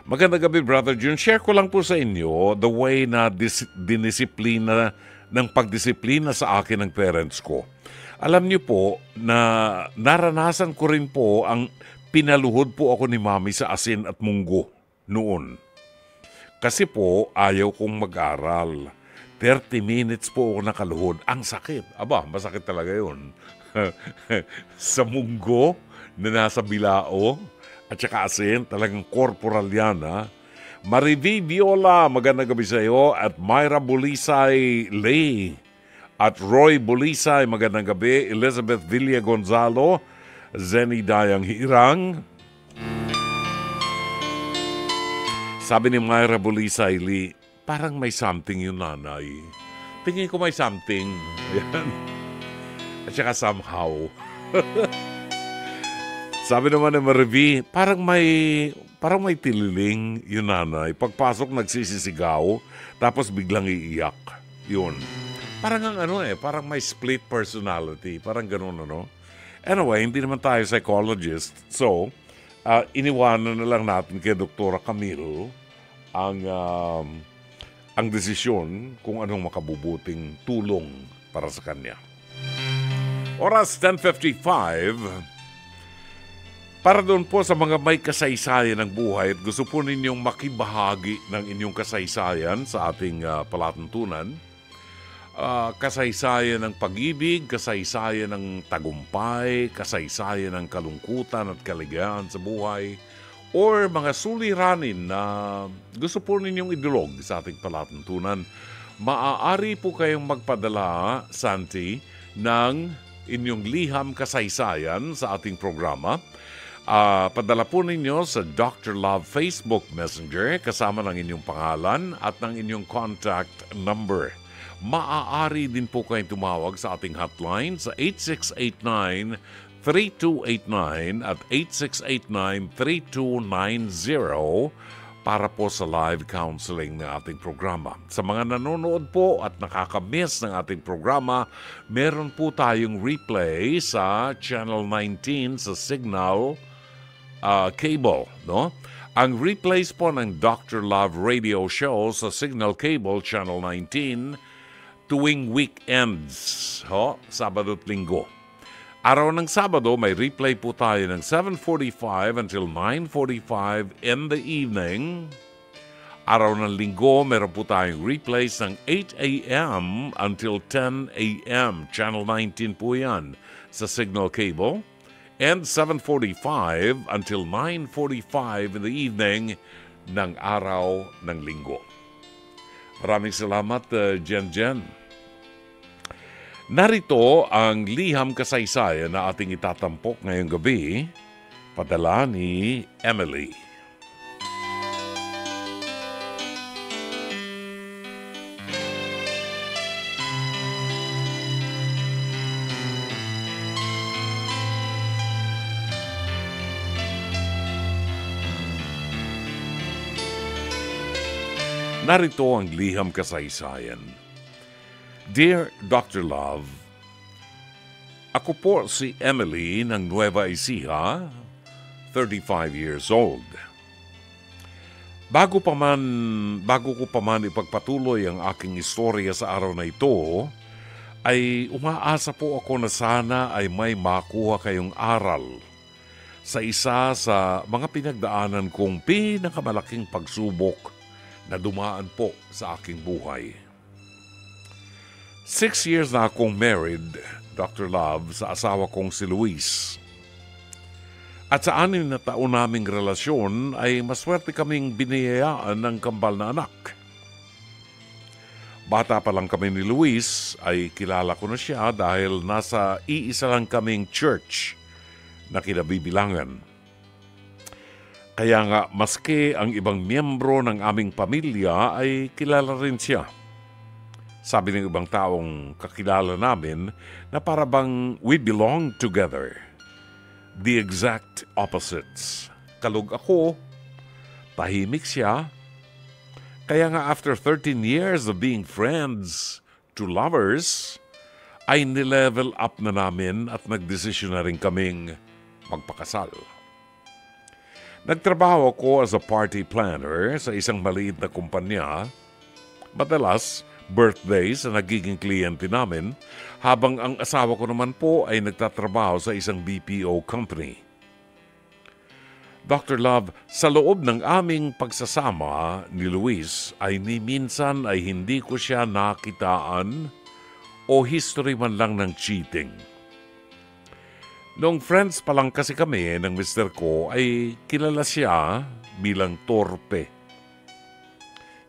Magandang gabi, Brother June. Share ko lang po sa inyo the way na dinisiplina ng pagdisiplina sa akin ng parents ko. Alam niyo po na naranasan ko rin po ang pinaluhod po ako ni Mami sa asin at munggo noon. Kasi po ayaw kong mag-aral. 30 minutes po ako nakaluhod. Ang sakit. Aba, masakit talaga yun. Sa munggo na nasa bilao at saka asin, talagang corporal yan, ha? Marivi Viola, magandang gabi sa iyo. At Myra Bulisay Lay. At Roy Bulisay, magandang gabi. Elizabeth Villa Gonzalo. Zenny Dayang Hirang. Sabi ni Myra Bulisay Lee, parang may something yung nanay. Tingin ko may something. Ayan. At saka somehow. Sabi naman ni Marivi, parang may tililing yung nanay. Pagpasok nagsisisigaw, tapos biglang iiyak. Yun. Parang parang may split personality. Parang ganun, ano? Anyway, hindi naman tayo psychologist. So, iniwanan na lang natin kay Dr. Camille ang desisyon kung anong makabubuting tulong para sa kanya. Oras 10:55. Para doon po sa mga may kasaysayan ng buhay at gusto po ninyong makibahagi ng inyong kasaysayan sa ating palatuntunan. Kasaysayan ng pag-ibig, kasaysayan ng tagumpay, kasaysayan ng kalungkutan at kaligayahan sa buhay, or mga suliranin na gusto po ninyong idulog sa ating palatuntunan, maaari po kayong magpadala, Santi, ng inyong liham kasaysayan sa ating programa. Padala po ninyo sa Dr. Love Facebook Messenger kasama ng inyong pangalan at ng inyong contact number. Maaari din po kayong tumawag sa ating hotline sa 8689-3289 at 8689-3290 para po sa live counseling ng ating programa. Sa mga nanonood po at nakakamiss ng ating programa, meron po tayong replay sa Channel 19 sa Signal Cable, no? Ang replays po ng Dr. Love Radio Show sa Signal Cable Channel 19 tuwing weekends, Sabado at Linggo. Araw ng Sabado, may replay po tayo ng 7:45 until 9:45 in the evening. Araw ng Linggo, meron po tayong replays ng 8 a.m. until 10 a.m. Channel 19 po yan sa Signal Cable. And 7:45 until 9:45 in the evening ng araw ng Linggo. Maraming salamat, Jen. Narito ang liham kasaysayan na ating itatampok ngayong gabi, padala ni Emily. Narito ang liham kasaysayan. Dear Dr. Love, ako po si Emily ng Nueva Ecija, 35 years old. Bago ko pa man ipagpatuloy ang aking istorya sa araw na ito, ay umaasa po ako na sana ay may makuha kayong aral sa isa sa mga pinagdaanan kong pinakamalaking pagsubok na dumaan po sa aking buhay. 6 years na akong married, Dr. Love, sa asawa kong si Luis. At sa 6 na taon naming relasyon ay maswerte kaming biniyayaan ng kambal na anak. Bata pa lang kami ni Luis ay kilala ko na siya dahil nasa iisa lang kaming church na kinabibilangan. Kaya nga maski ang ibang miyembro ng aming pamilya ay kilala rin siya. Sabi ng ibang taong kakilala namin na para bang we belong together. The exact opposites. Kalug ako, tahimik siya. Kaya nga after 13 years of being friends to lovers, ay nilevel up na namin at nagdesisyon na rin kaming magpakasal. Nagtrabaho ako as a party planner sa isang maliit na kumpanya. Madalas, birthdays na nagiging kliyente namin, habang ang asawa ko naman po ay nagtatrabaho sa isang BPO company. Dr. Love, sa loob ng aming pagsasama ni Luis ay ni minsan ay hindi ko siya nakitaan o history man lang ng cheating. Noong friends pa lang kasi kami ng mister ko ay kilala siya bilang torpe.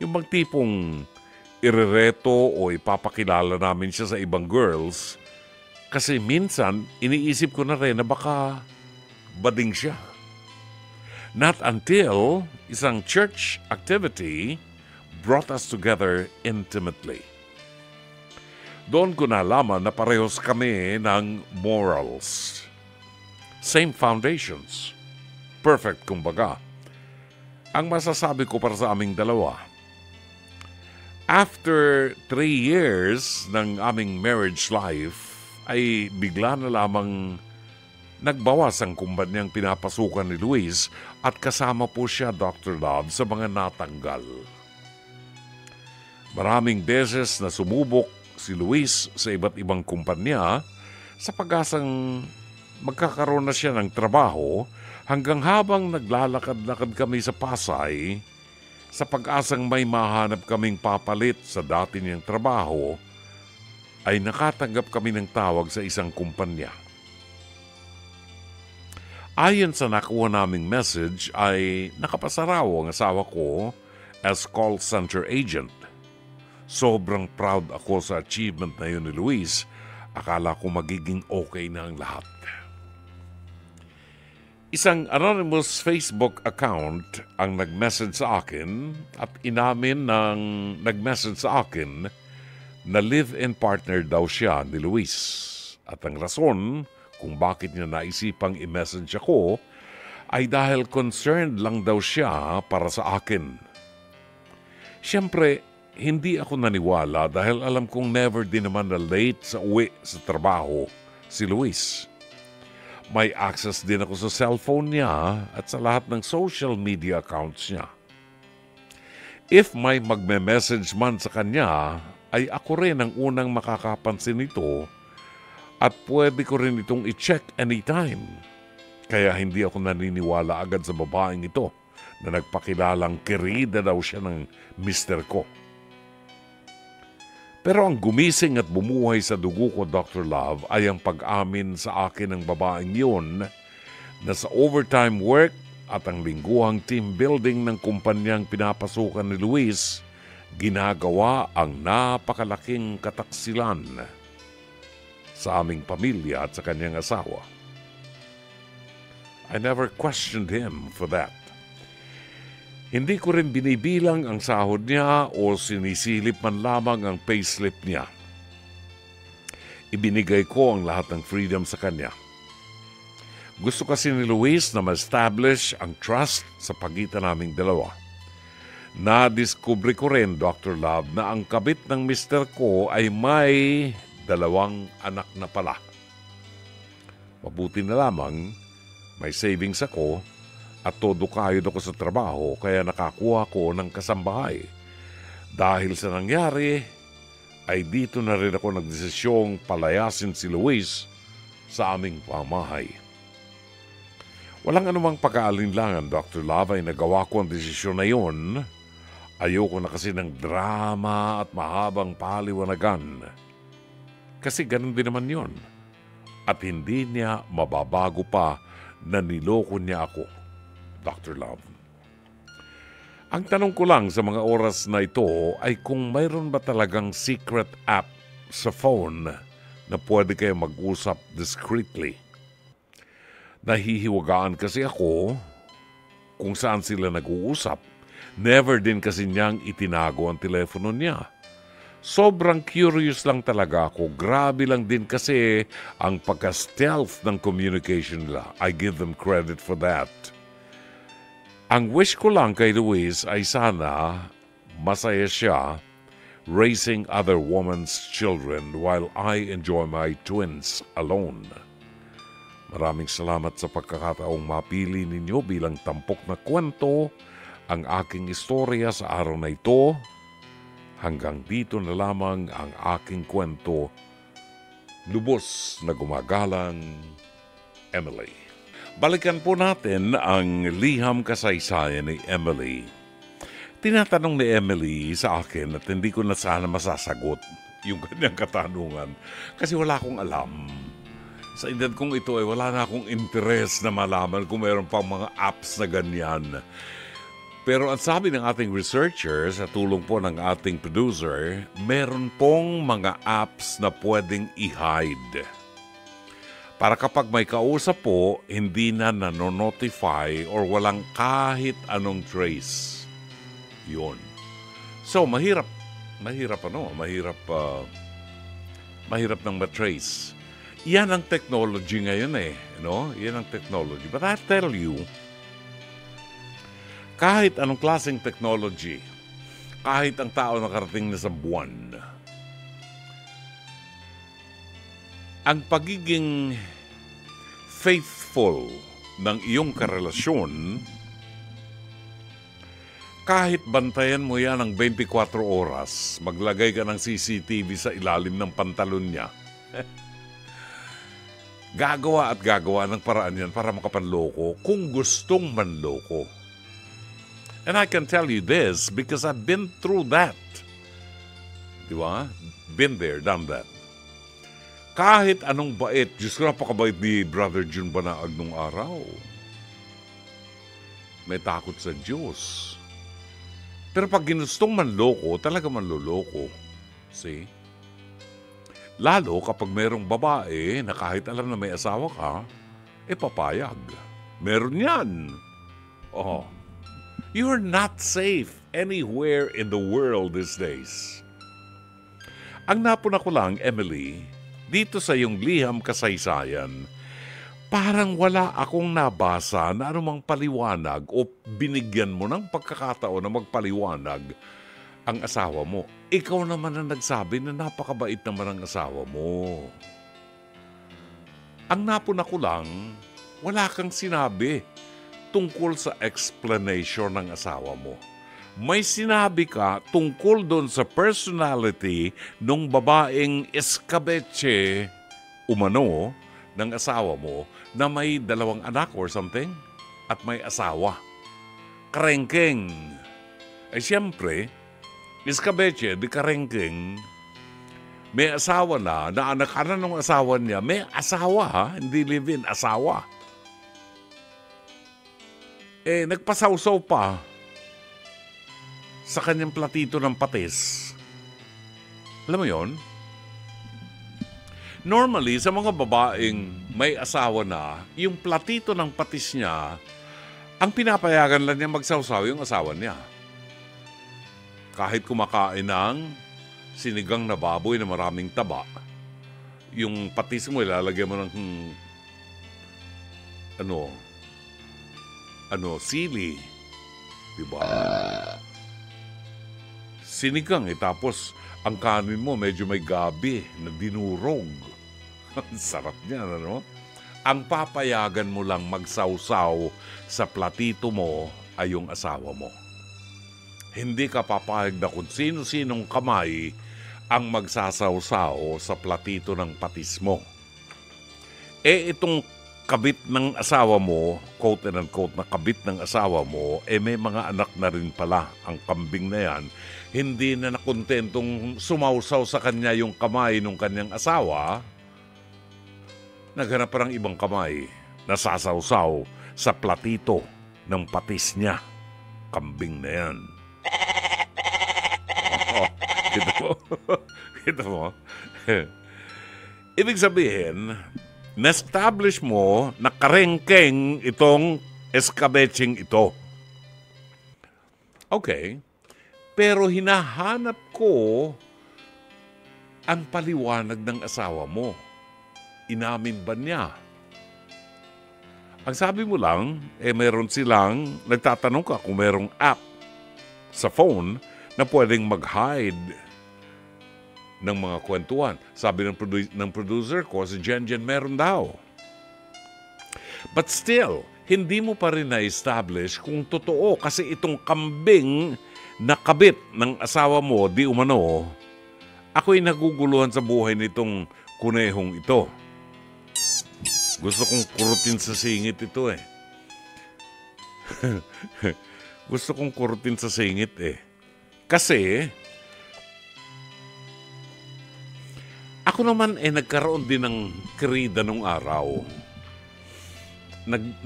Yung bang tipong irereto o ipapakilala namin siya sa ibang girls kasi minsan iniisip ko na rin na baka bading siya. Not until isang church activity brought us together intimately. Doon ko nalaman na parehos kami ng morals. Same foundations. Perfect kumbaga. Ang masasabi ko para sa aming dalawa, after 3 years ng aming marriage life, ay bigla na lamang nagbawas ang kumpanyang pinapasukan ni Luis at kasama po siya, Dr. Love, sa mga natanggal. Maraming beses na sumubok si Luis sa iba't ibang kumpanya sa pag-asang magkakaroon na siya ng trabaho hanggang habang naglalakad-lakad kami sa Pasay, sa pag-asang may mahanap kaming papalit sa dati niyang trabaho, ay nakatanggap kami ng tawag sa isang kumpanya. Ayon sa nakuha naming message ay nakapasaraw ang asawa ko as call center agent. Sobrang proud ako sa achievement na yun ni Luis. Akala ko magiging okay na ang lahat. Isang anonymous Facebook account ang nag-message sa akin at inamin ng nag-message sa akin na live-in partner daw siya ni Luis. At ang rason kung bakit niya naisipang i-message ako ay dahil concerned lang daw siya para sa akin. Siyempre, hindi ako naniwala dahil alam kong never din naman na late sa uwi sa trabaho si Luis. May access din ako sa cellphone niya at sa lahat ng social media accounts niya. If may magme-message man sa kanya, ay ako rin ang unang makakapansin nito at pwede ko rin itong i-check anytime. Kaya hindi ako naniniwala agad sa babaeng ito na nagpakilalang kirida daw siya ng mister ko. Pero ang gumising at bumuhay sa dugo ko, Dr. Love, ay ang pag-amin sa akin ng babaeng yun na sa overtime work at ang lingguhang team building ng kumpanyang pinapasukan ni Luis, ginagawa ang napakalaking kataksilan sa aming pamilya at sa kanyang asawa. I never questioned him for that. Hindi ko rin binibilang ang sahod niya o sinisilip man lamang ang payslip niya. Ibinigay ko ang lahat ng freedom sa kanya. Gusto kasi ni Luis na ma-establish ang trust sa pagitan naming dalawa. Na-discover ko rin, Dr. Love, na ang kabit ng mister ko ay may 2 anak na pala. Mabuti na lamang, may savings ako at todo kayod ako sa trabaho kaya nakakuha ko ng kasambahay. Dahil sa nangyari, ay dito na rin ako nagdesisyong palayasin si Luis sa aming pamahay. Walang anumang pag-aalinlangan, Dr. Love, ay nagawa ko ang desisyon na yun. Ayoko na kasi ng drama at mahabang paliwanagan. Kasi ganun din naman yun. At hindi niya mababago pa na niloko niya ako, Dr. Love. Ang tanong ko lang sa mga oras na ito ay kung mayroon ba talagang secret app sa phone na pwede kayo mag-usap discreetly. Nahihiwagaan kasi ako kung saan sila nag-uusap. Never din kasi niyang itinago ang telepono niya. Sobrang curious lang talaga ako. Grabe lang din kasi ang pagka-stealth ng communication nila. I give them credit for that. Ang wish ko lang kay Luis ay sana masaya siya raising other women's children while I enjoy my twins alone. Maraming salamat sa pagkakataong mapili ninyo bilang tampok na kwento ang aking istorya sa araw na ito. Hanggang dito na lamang ang aking kwento. Lubos na gumagalang, Emily. Balikan po natin ang liham kasaysayan ni Emily. Tinatanong ni Emily sa akin at hindi ko na sana masasagot yung kanyang katanungan kasi wala akong alam. Sa edad kong ito ay wala na akong interes na malaman kung mayroon pang mga apps na ganyan. Pero ang sabi ng ating researcher sa tulong po ng ating producer, meron pong mga apps na pwedeng i-hide. Para kapag may kausap po, hindi na nanonotify or walang kahit anong trace. Yun. So, mahirap nang matrace. Yan ang technology ngayon no? Yan ang technology. But I tell you, kahit anong klaseng technology, kahit ang tao nakarating na sa buwan, ang pagiging faithful ng iyong karelasyon, kahit bantayan mo yan ng 24 oras, maglagay ka ng CCTV sa ilalim ng pantalon niya, gagawa at gagawa ng paraan yan para makapanloko kung gustong manloko. And I can tell you this because I've been through that. Di ba? Been there, done that. Kahit anong bait, Diyos ko, napakabait ni Brother June Banaag nung araw. May takot sa Diyos. Pero pag ginustong manloko, talaga manloloko. See? Lalo kapag mayroong babae na kahit alam na may asawa ka, papayag. Meron yan. Oh. You're not safe anywhere in the world these days. Ang napuna ko lang, Emily, dito sa iyong liham kasaysayan, parang wala akong nabasa na anumang paliwanag o binigyan mo ng pagkakataon na magpaliwanag ang asawa mo. Ikaw naman ang nagsabi na napakabait naman ang asawa mo. Ang napuna ko lang, wala kang sinabi tungkol sa explanation ng asawa mo. May sinabi ka tungkol doon sa personality ng babaeng escabeche umano ng asawa mo na may 2 anak or something at may asawa. Karengkeng. Ay siyempre, escabeche, di karengkeng, may asawa na anak ka na ng asawa niya. May asawa ha, hindi live-in, asawa. Nagpasawsaw pa sa kanyang platito ng patis. Alam mo yon? Normally, sa mga babaeng may asawa na, yung platito ng patis niya, ang pinapayagan lang niya magsawsaw yung asawa niya. Kahit kumakain ng sinigang na baboy na maraming taba, yung patis mo ilalagay mo ng sili. Diba? Sinigang tapos ang kanin mo medyo may gabi na dinurog. Ang sarap niya, ano? ang papayagan mo lang magsawsaw sa platito mo ay yung asawa mo. Hindi ka papayag na kung sino-sinong kamay ang magsasawsaw sa platito ng patis mo. Itong kabit ng asawa mo, quote and unquote na kabit ng asawa mo, may mga anak na rin pala ang kambing na yan. Hindi na nakontentong sumawsaw sa kanya yung kamay ng kanyang asawa, naghanap pa ng ibang kamay na sasawsaw sa platito ng patis niya. Kambing na yan. Kita mo? Kita mo? Ibig sabihin, na-establish mo na karengkeng itong eskabetsing ito. Okay. Pero hinahanap ko ang paliwanag ng asawa mo. Inamin ba niya? Ang sabi mo lang, meron silang, nagtatanong ka kung merong app sa phone na pwedeng mag-hide ng mga kwentuhan. Sabi ng producer ko, si Jenjen, meron daw. But still, hindi mo pa rin na-establish kung totoo kasi itong kambing na kabit ng asawa mo, di umano, ako'y naguguluhan sa buhay nitong kunehong ito. Gusto kong kurutin sa singit ito eh. Gusto kong kurutin sa singit eh. Kasi, ako naman nagkaroon din ng kerida nung araw.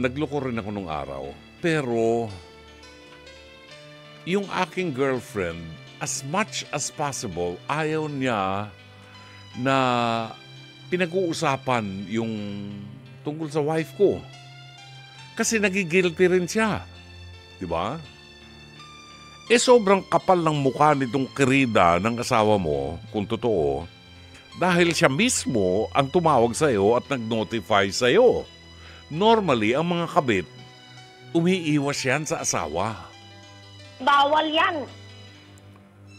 Nagloko rin ako nung araw. Pero, yung aking girlfriend, as much as possible, ayaw niya na pinag-uusapan yung tungkol sa wife ko. Kasi nagigilty rin siya. Diba? Sobrang kapal ng mukha nitong kerida ng asawa mo, kung totoo, dahil siya mismo ang tumawag sa'yo at nag-notify sa'yo. Normally, ang mga kabit, umiiwas yan sa asawa. Bawal yan.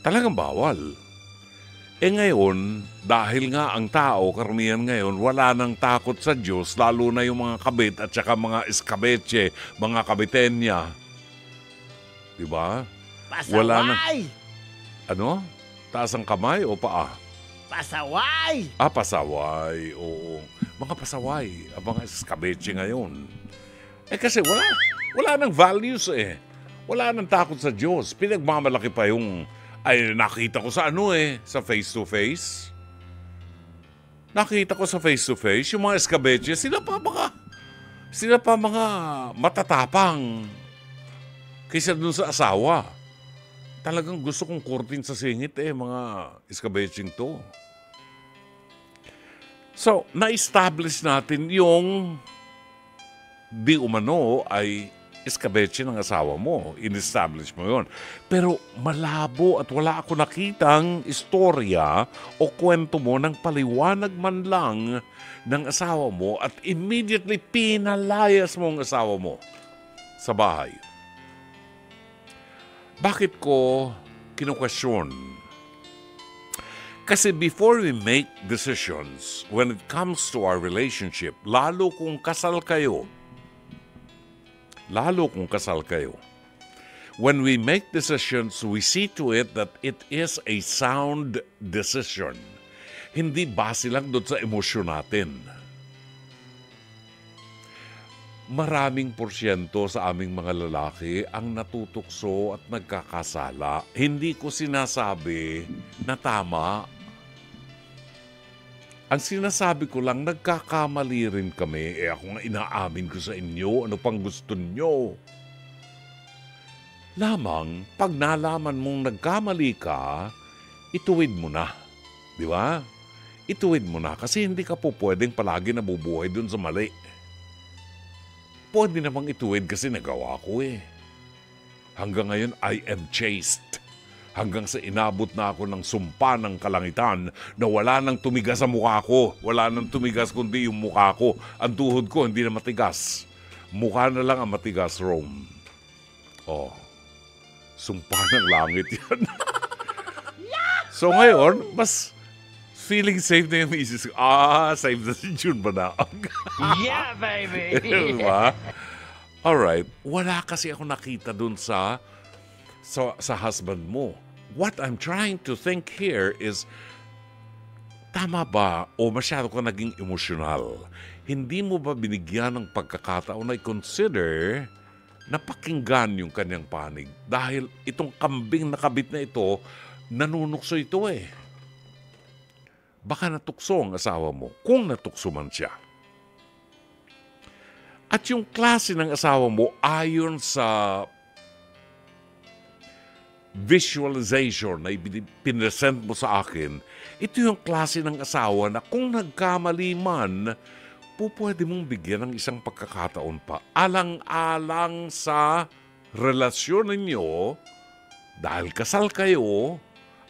Talagang bawal. Ngayon, dahil nga ang tao, karamihan ngayon, wala nang takot sa Diyos, lalo na yung mga kabit at saka mga eskabetse, mga kabitenya. Diba? Pasaway! Wala na. Ano? Taas ang kamay o paa? Pasaway! Pasaway. Oo. Mga pasaway. Mga eskabetse ngayon. Kasi wala nang values eh. Wala nang takot sa Diyos. Pinagmamalaki pa yung nakita ko sa sa face-to-face. Nakita ko sa face-to-face, yung mga eskabetse, sila pa mga matatapang kaysa dun sa asawa. Talagang gusto kong kurtin sa singit mga eskabetseng to. So, na-establish natin yung di umano ay eskabetse ng asawa mo. In-establish mo yon. Pero malabo at wala ako nakitang istorya o kwento mo ng paliwanag man lang ng asawa mo at immediately pinalayas mo ang asawa mo sa bahay. Bakit ko kinukwestiyon? Kasi before we make decisions when it comes to our relationship, lalo kung kasal kayo, when we make decisions, we see to it that it is a sound decision. Hindi base lang doon sa emosyon natin. Maraming porsyento sa aming mga lalaki ang natutukso at nagkakasala. Hindi ko sinasabi na tama. Ang sinasabi ko lang, nagkakamali rin kami. Ako nga inaamin ko sa inyo, ano pang gusto nyo? Lamang, pag nalaman mong nagkamali ka, ituwid mo na. Di ba? Ituwid mo na kasi hindi ka po pwedeng palagi nabubuhay dun sa mali. Pwede namang ituwid kasi nagawa ko eh. Hanggang ngayon, I am chaste. Hanggang sa inabot na ako ng sumpa ng kalangitan na wala nang tumigas sa mukha ko. Wala nang tumigas kundi yung mukha ko. Ang tuhod ko hindi na matigas. Mukha na lang ang matigas, Rome. Oh, sumpa ng langit yan. So ngayon, mas Feeling safe na yung misis ko. Safe na si June Banaag. Yeah, baby! Diba? Alright. Wala kasi ako nakita dun sa husband mo. What I'm trying to think here is, tama ba o masyado ka naging emosyonal? Hindi mo ba binigyan ng pagkakataon na i-consider na pakinggan yung kanyang panig? Dahil itong kambing na kabit na ito, nanunukso ito eh. Baka natukso ang asawa mo, kung natukso man siya. At yung klase ng asawa mo, ayon sa visualization na pinresent mo sa akin, ito yung klase ng asawa na kung nagkamali man, pwede mong bigyan ng isang pagkakataon pa. Alang-alang sa relasyon ninyo, dahil kasal kayo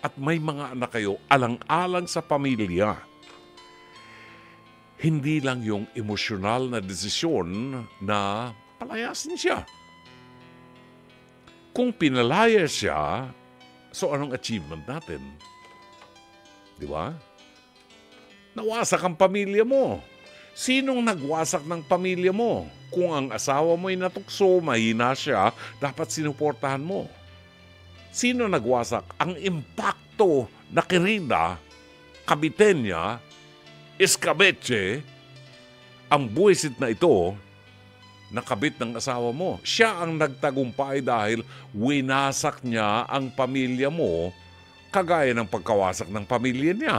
at may mga anak kayo, alang-alang sa pamilya. Hindi lang yung emosyonal na desisyon na palayasin siya. Kung pinalaya siya, so anong achievement natin? Di ba? Nawasak ang pamilya mo. Sinong nagwasak ng pamilya mo? Kung ang asawa mo'y natukso, mahina siya, dapat sinuportahan mo. Sino nagwasak? Ang impacto na Quirina, Kabitenya, Escabeche, ang buwisit na ito, nakabit ng asawa mo. Siya ang nagtagumpay dahil winasak niya ang pamilya mo kagaya ng pagkawasak ng pamilya niya.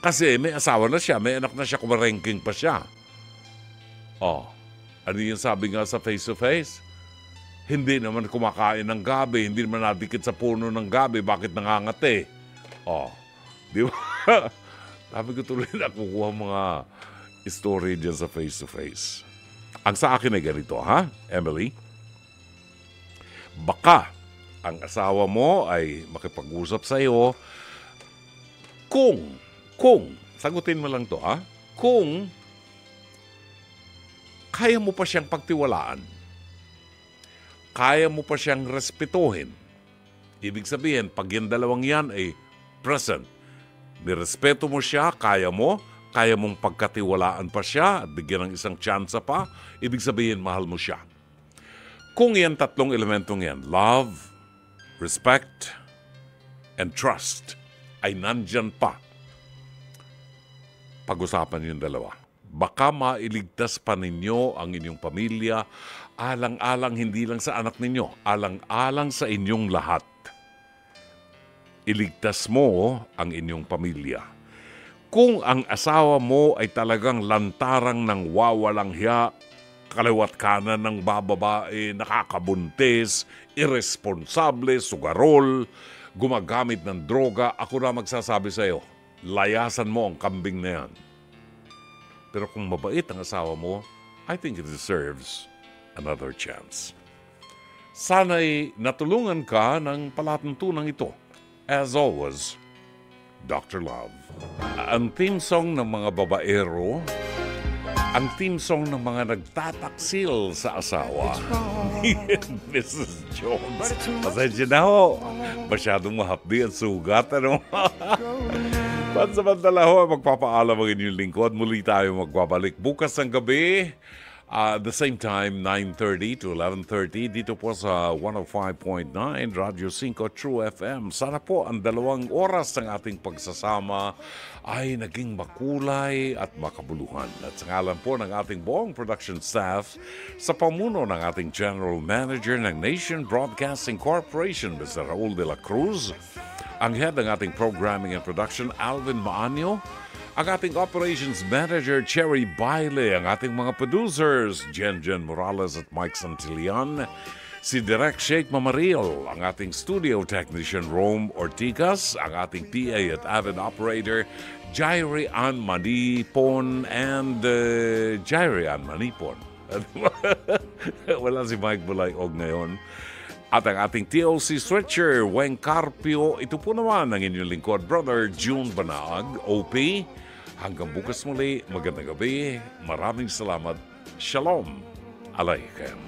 Kasi may asawa na siya, may anak na siya, kumarengking pa siya. Ano yung sabi nga sa face-to-face? Hindi naman kumakain ng gabi, hindi naman nadikit sa puno ng gabi, bakit nangangati? Di ba? Sabi ko tuloy na kukuha mga story dyan sa face-to-face. Ang sa akin ay ganito, ha, Emily? Baka ang asawa mo ay makipag-usap sa iyo kung, sagutin mo lang to, ha? Kung kaya mo pa siyang pagtiwalaan, kaya mo pa siyang respetuhin. Ibig sabihin, pag yung dalawang yan ay present, nirespeto mo siya, kaya mong pagkatiwalaan pa siya at bigyan ng isang tsansa pa, ibig sabihin, mahal mo siya. Kung yan tatlong elementong yan, love, respect, and trust, ay nandyan pa, pag-usapan yung dalawa. Baka mailigtas pa ninyo ang inyong pamilya, alang-alang hindi lang sa anak ninyo, alang-alang sa inyong lahat. Iligtas mo ang inyong pamilya. Kung ang asawa mo ay talagang lantarang ng wawalang hiya, kaliwat kanan ng bababae, nakakabuntis, irresponsable, sugarol, gumagamit ng droga, ako na magsasabi sa iyo, layasan mo ang kambing na yan. Pero kung mabait ang asawa mo, I think it deserves another chance. Sana'y natulungan ka ng palatuntunan ito. As always, Dr. Love. Ang theme song ng mga babaero, ang theme song ng mga nagtataksil sa asawa. Mrs. Jones. Pasensya na ho. Masyadong mahapdi at sugat. Ano? Pansamantala ho, magpapaalam ang inyong lingkod. Muli tayo magbabalik bukas ng gabi. The same time, 9:30 to 11:30 dito po sa 105.9 Radio 5 True FM. Sana po ang 2 oras ng ating pagsasama ay naging makulay at makabuluhan. At sa ngalan po ng ating buong production staff, sa pamuno ng ating General Manager ng Nation Broadcasting Corporation, Mr. Raul de la Cruz, ang head ng ating programming and production, Alvin Maanyo, ang ating operations manager, Cherry Baile, ang ating mga producers, Jen Morales at Mike Santillan, si Direk Sheikh Mamaril, ang ating studio technician, Rome Ortigas, ang ating PA at avid operator, Jairi Ann Manipon and Jairi Ann Manipon. Wala si Mike Bulayog ngayon. At ang ating TOC switcher, Weng Carpio, ito po naman ang inyong lingkod, Brother June Banaag, OP. Hanggang bukas muli, magandang gabi. Maraming salamat. Shalom Aleichem.